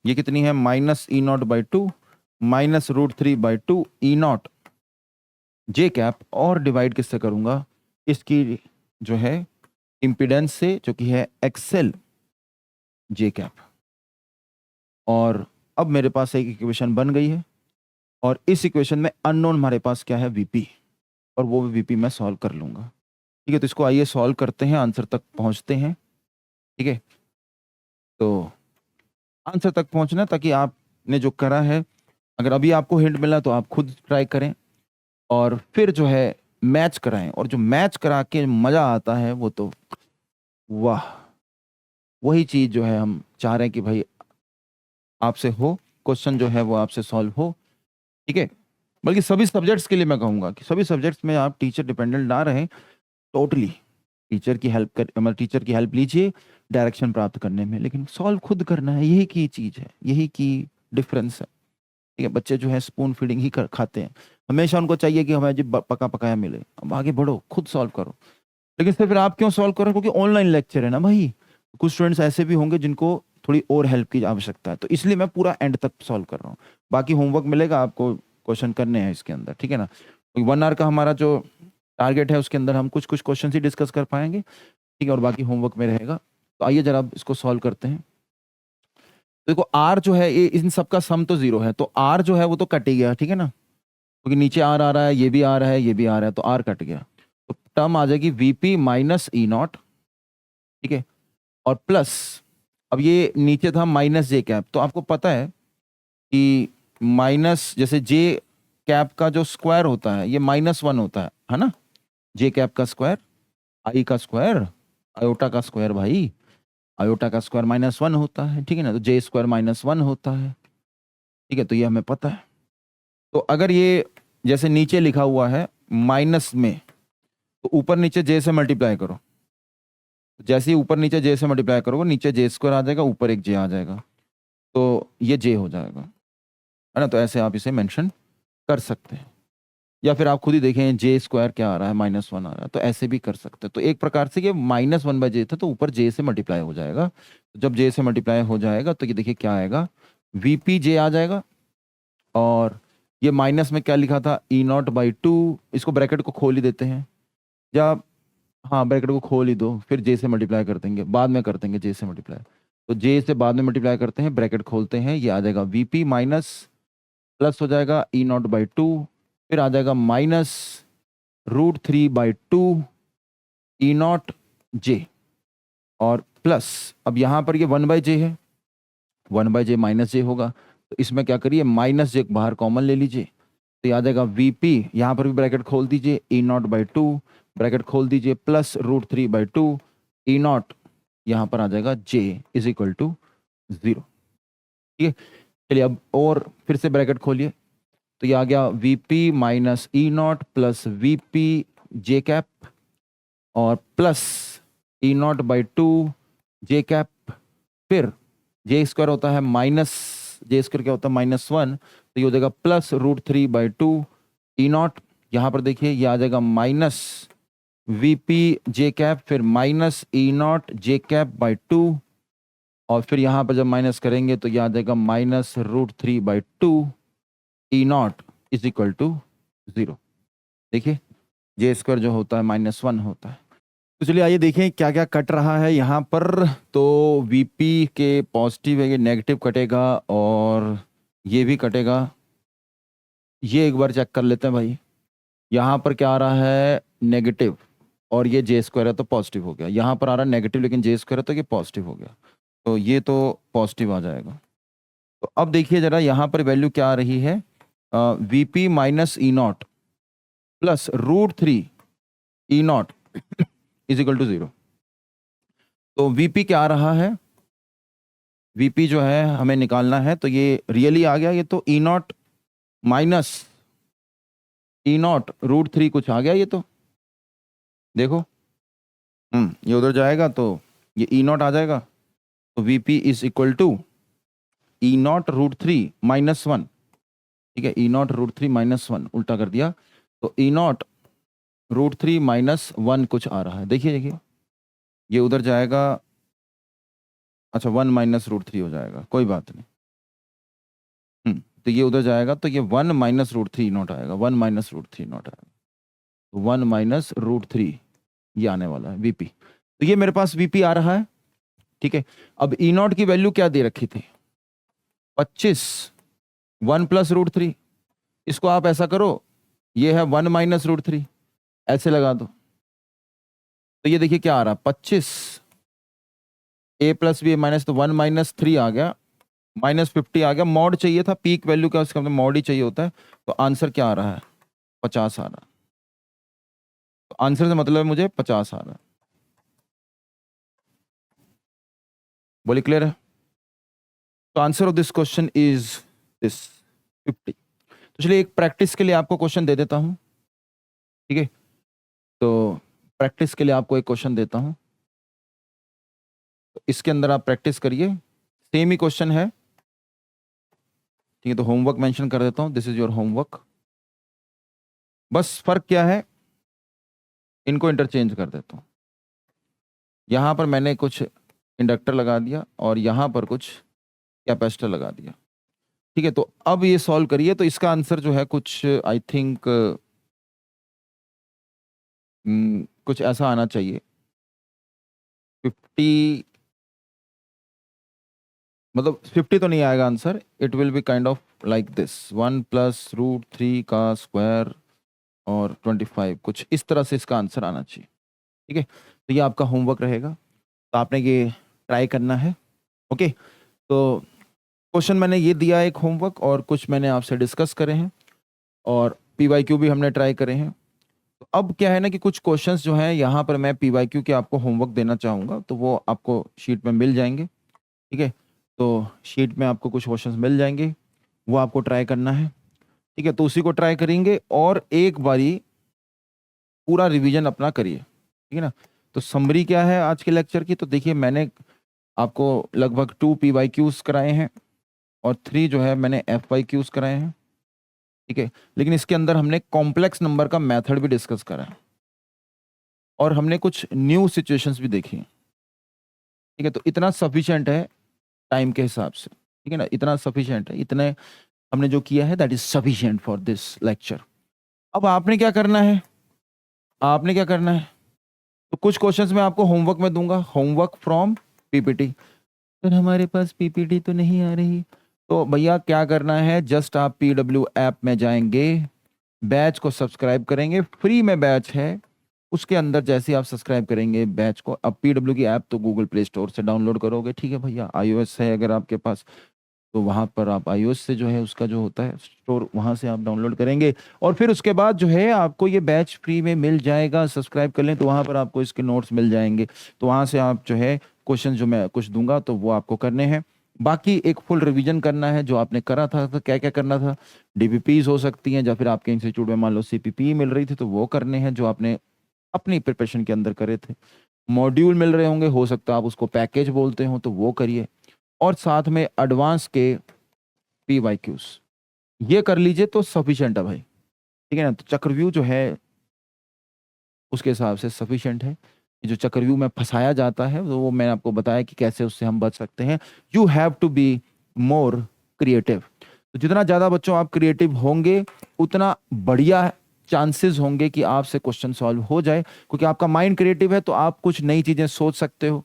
ये कितनी है, -E0/2 -√3/2 E0 जे कैप, और डिवाइड किससे करूंगा, इसकी जो है इंपिडेंस से, जो कि है XL जे कैप। और अब मेरे पास एक इक्वेशन बन गई है, और इस इक्वेशन में अननोन हमारे पास क्या है, वीपी, और वो वीपी मैं सॉल्व कर लूंगा। ठीक है, तो इसको आइए सॉल्व करते हैं, आंसर तक पहुंचते हैं। ठीक है, तो आंसर तक पहुंचना, ताकि आपने जो करा है, अगर अभी आपको हिंट मिला तो आप खुद ट्राई करें, और फिर जो है मैच कराएं, और जो मैच करा के मजा आता है वो तो वाह, वही चीज जो है हम चाह रहे हैं कि भाई आपसे हो, क्वेश्चन जो है वो आपसे सॉल्व हो। ठीक है, बल्कि सभी सब्जेक्ट्स के लिए मैं कहूंगा कि सभी सब्जेक्ट्स में आप टीचर डिपेंडेंट ना रहें, टोटली टीचर की हेल्प कर, मतलब टीचर की हेल्प लीजिए डायरेक्शन प्राप्त करने में, लेकिन सॉल्व खुद करना है, यही की चीज है, यही की डिफरेंस है। ठीक है, बच्चे जो है स्पून फीडिंग ही खाते हैं, हमेशा उनको चाहिए कि हमें जो पका पकाया मिले। अब आगे बढ़ो, खुद सॉल्व करो। लेकिन सिर्फ आप क्यों सॉल्व करो, क्योंकि ऑनलाइन लेक्चर है ना भाई, कुछ स्टूडेंट्स ऐसे भी होंगे जिनको थोड़ी और हेल्प की आवश्यकता है, तो इसलिए मैं पूरा एंड तक सॉल्व कर रहा हूँ। बाकी होमवर्क मिलेगा आपको, क्वेश्चन करने हैं इसके अंदर, ठीक है ना। 1 आवर का हमारा जो टारगेट है उसके अंदर हम कुछ कुछ क्वेश्चन ही डिस्कस कर पाएंगे, ठीक है, और बाकी होमवर्क में रहेगा। तो आइए जरा इसको सॉल्व करते हैं। देखो आर जो है, ये इन सबका सम तो 0 है, तो आर जो है वो तो कट ही गया, ठीक है ना, क्योंकि नीचे आर आ रहा है, ये भी आ रहा है, ये भी आ रहा है, तो आर कट गया, तो टर्म आ जाएगी वीपी माइनस E0। ठीक है, और प्लस, अब ये नीचे था माइनस जे कैप, तो आपको पता है कि माइनस, जैसे जे कैप का जो स्क्वायर होता है ये -1 होता है ना, जे कैप का स्क्वायर, आई का स्क्वायर, आयोटा का स्क्वायर भाई, आयोटा का स्क्वायर -1 होता है, ठीक है ना, तो जे स्क्वायर -1 होता है। ठीक है, तो ये हमें पता है। तो अगर ये जैसे नीचे लिखा हुआ है माइनस में, तो ऊपर नीचे जे से मल्टीप्लाई करो, जैसे ही ऊपर नीचे जे से मल्टीप्लाई करोगे, नीचे जे स्क्वायर आ जाएगा, ऊपर एक जे आ जाएगा, तो ये जे हो जाएगा, है ना। तो ऐसे आप इसे मेंशन कर सकते हैं, या फिर आप खुद ही देखें जे स्क्वायर क्या आ रहा है, -1 आ रहा है, तो ऐसे भी कर सकते हैं। तो एक प्रकार से ये -1/j था, तो ऊपर जे से मल्टीप्लाई हो जाएगा, तो जब जे से मल्टीप्लाई हो जाएगा तो ये देखिए क्या आएगा, वीपी जे आ जाएगा, और ये माइनस में क्या लिखा था, E0/2, इसको ब्रैकेट को खोल ही देते हैं, या हाँ ब्रैकेट को खोल ही दो, फिर जे से मल्टीप्लाई कर देंगे, बाद में कर देंगे जे से मल्टीप्लाई, तो जे से बाद में मल्टीप्लाई करते हैं, ब्रैकेट खोलते हैं, ये आ जाएगा वीपी माइनस प्लस हो जाएगा ई नॉट बाई टू, फिर आ जाएगा माइनस √3/2 ई नॉट जे, और प्लस अब यहां पर ये 1/j है, 1/j माइनस जे होगा, तो इसमें क्या करिए माइनस जे बाहर कॉमन ले लीजिए, तो याद आएगा वीपी, यहां पर भी ब्रैकेट खोल दीजिए, ई नॉट बाई टू, ब्रैकेट खोल दीजिए, प्लस √3/2 ई नॉट, यहां पर आ जाएगा j इज इक्वल टू 0। ठीक है, चलिए अब और फिर से ब्रैकेट खोलिए, तो ये आ गया VP minus E naught plus VP J cap और plus E naught by two J cap, फिर जे स्क्वायर होता है माइनस, जे स्क्वायर क्या होता है -1, तो ये हो जाएगा प्लस √3/2 ई नॉट, यहां पर देखिए ये आ जाएगा माइनस वीपी जे कैप, फिर minus E not J cap by 2, और फिर यहां पर जब माइनस करेंगे तो ये आ जाएगा minus √3/2 E naught is equal to 0। देखिए जे स्क्वायर जो होता है -1 होता है। तो चलिए आइए देखें क्या क्या कट रहा है यहाँ पर। तो वीपी के पॉजिटिव है, ये नेगेटिव कटेगा और ये भी कटेगा। ये एक बार चेक कर लेते हैं भाई, यहाँ पर क्या आ रहा है नेगेटिव, और ये जे स्क्वायर है तो पॉजिटिव हो गया, यहाँ पर आ रहा है नेगेटिव लेकिन जे स्क्वायर है तो ये पॉजिटिव हो गया, तो ये तो पॉजिटिव आ जाएगा। तो अब देखिए जरा यहाँ पर वैल्यू क्या आ रही है, VP minus E naught plus √3 E naught is equal to 0। तो वीपी क्या आ रहा है, वीपी जो है हमें निकालना है, तो ये रियली आ गया, ये तो ई नॉट माइनस ई नॉट √3 कुछ आ गया, ये तो देखो ये उधर जाएगा तो ये ई नॉट आ जाएगा, तो VP is equal to E naught √3 -1। ठीक है, ई नॉट √3 -1 उल्टा कर दिया, तो ई नॉट √3 -1 कुछ आ रहा है, देखिए देखिए ये उधर जाएगा, अच्छा 1 माइनस √3 हो जाएगा, कोई बात नहीं। तो ये उधर जाएगा तो ये 1 माइनस √3 नॉट आएगा, 1 माइनस √3 नॉट आएगा, तो 1 माइनस √3 ये आने वाला है वीपी। तो ये मेरे पास वीपी आ रहा है। ठीक है, अब ई नॉट की वैल्यू क्या दे रखी थी 25, 1 प्लस √3, इसको आप ऐसा करो, ये है 1 माइनस √3, ऐसे लगा दो, तो ये देखिए क्या आ रहा है 25 a प्लस बी माइनस, तो 1 माइनस 3 आ गया, -50 आ गया, मॉड चाहिए था, पीक वैल्यू का उसका मॉड ही चाहिए होता है, तो आंसर क्या आ रहा है 50 आ रहा है। तो आंसर से मतलब मुझे 50 आ रहा है, बोलिए क्लियर है। तो answer of this question is this 50। तो चलिए एक प्रैक्टिस के लिए आपको क्वेश्चन दे देता हूं। ठीक है, तो प्रैक्टिस के लिए आपको एक क्वेश्चन देता हूं, तो इसके अंदर आप प्रैक्टिस करिए, सेम ही क्वेश्चन है। ठीक है, तो होमवर्क मेंशन कर देता हूं, दिस इज योर होमवर्क। बस फर्क क्या है, इनको इंटरचेंज कर देता हूं, यहां पर मैंने कुछ इंडक्टर लगा दिया और यहां पर कुछ कैपेसिटर लगा दिया। ठीक है, तो अब ये सॉल्व करिए, तो इसका आंसर जो है कुछ आई थिंक कुछ ऐसा आना चाहिए 50, मतलब 50 तो नहीं आएगा answer, it will be kind of like this 1 plus √3 का स्क्वायर और 25, कुछ इस तरह से इसका आंसर आना चाहिए। ठीक है, तो ये आपका होमवर्क रहेगा, तो आपने ये ट्राई करना है। ओके, तो क्वेश्चन मैंने ये दिया एक होमवर्क, और कुछ मैंने आपसे डिस्कस करे हैं, और PYQ भी हमने ट्राई करे हैं। तो अब क्या है ना कि कुछ क्वेश्चंस जो हैं यहाँ पर मैं PYQ के आपको होमवर्क देना चाहूँगा, तो वो आपको शीट में मिल जाएंगे। ठीक है, तो शीट में आपको कुछ क्वेश्चंस मिल जाएंगे, वो आपको ट्राई करना है। ठीक है, तो उसी को ट्राई करेंगे और एक बारी पूरा रिवीजन अपना करिए। ठीक है ना, तो समरी क्या है आज के लेक्चर की, तो देखिए मैंने आपको लगभग 2 PYQs कराए हैं और 3 जो है मैंने FYQs कराए हैं। ठीक है, लेकिन इसके अंदर हमने कॉम्प्लेक्स नंबर का मेथड भी डिस्कस करा है और हमने कुछ न्यू सिचुएशंस भी देखी हैं। ठीक है, तो इतना सफिशिएंट है टाइम के हिसाब से। ठीक है ना, इतना सफिशिएंट है, इतने हमने जो किया है that is sufficient for this lecture. अब आपने क्या करना है, आपने क्या करना है, तो कुछ क्वेश्चंस मैं आपको होमवर्क में दूंगा, होमवर्क फ्रॉम PPT। सर हमारे पास पीपीटी तो नहीं आ रही। तो भैया क्या करना है, जस्ट आप PW ऐप में जाएंगे, बैच को सब्सक्राइब करेंगे, फ्री में बैच है। उसके अंदर जैसे ही आप सब्सक्राइब करेंगे बैच को, अब PW की ऐप तो गूगल प्ले स्टोर से डाउनलोड करोगे, ठीक है भैया। iOS है अगर आपके पास तो वहाँ पर आप iOS से जो है उसका जो होता है स्टोर, वहाँ से आप डाउनलोड करेंगे। और फिर उसके बाद जो है आपको ये बैच फ्री में मिल जाएगा। सब्सक्राइब कर लें तो वहाँ पर आपको इसके नोट्स मिल जाएंगे। तो वहाँ से आप जो है क्वेश्चन जो मैं कुछ दूंगा तो वो आपको करने हैं। बाकी एक फुल रिवीजन करना है जो आपने करा था। तो क्या क्या करना था, DPPs हो सकती हैं, या फिर आपके इंस्टीट्यूट में मान लो CPP मिल रही थी तो वो करने हैं जो आपने अपनी प्रिपरेशन के अंदर करे थे। मॉड्यूल मिल रहे होंगे, हो सकता है आप उसको पैकेज बोलते हो तो वो करिए। और साथ में एडवांस के PYQs ये कर लीजिए तो सफिशिएंट है भाई, ठीक है ना। तो चक्रव्यूह जो है उसके हिसाब से सफिशिएंट है। ये जो चक्रव्यूह में फंसाया जाता है तो वो मैंने आपको बताया कि कैसे उससे हम बच सकते हैं। You have to be more creative. तो जितना ज्यादा बच्चों आप क्रिएटिव होंगे उतना बढ़िया चांसेस होंगे कि आपसे क्वेश्चन सॉल्व हो जाए, क्योंकि आपका माइंड क्रिएटिव है तो आप कुछ नई चीजें सोच सकते हो।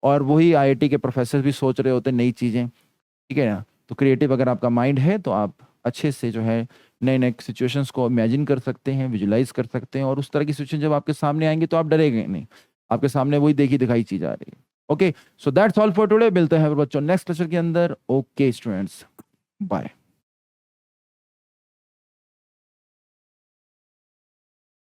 और वही IIT के प्रोफेसर भी सोच रहे होते हैं नई चीजें, ठीक है ना। तो क्रिएटिव अगर आपका माइंड है तो आप अच्छे से जो है नए नए सिचुएशंस को इमेजिन कर सकते हैं, विजुलाइज कर सकते हैं। और उस तरह की सिचुएशन जब आपके सामने आएंगे तो आप डरेंगे नहीं, आपके सामने वही देखी दिखाई चीज आ रही है। Okay, so that's all for today. मिलते हैं बच्चों नेक्स्ट लेक्चर के अंदर। Okay students, bye.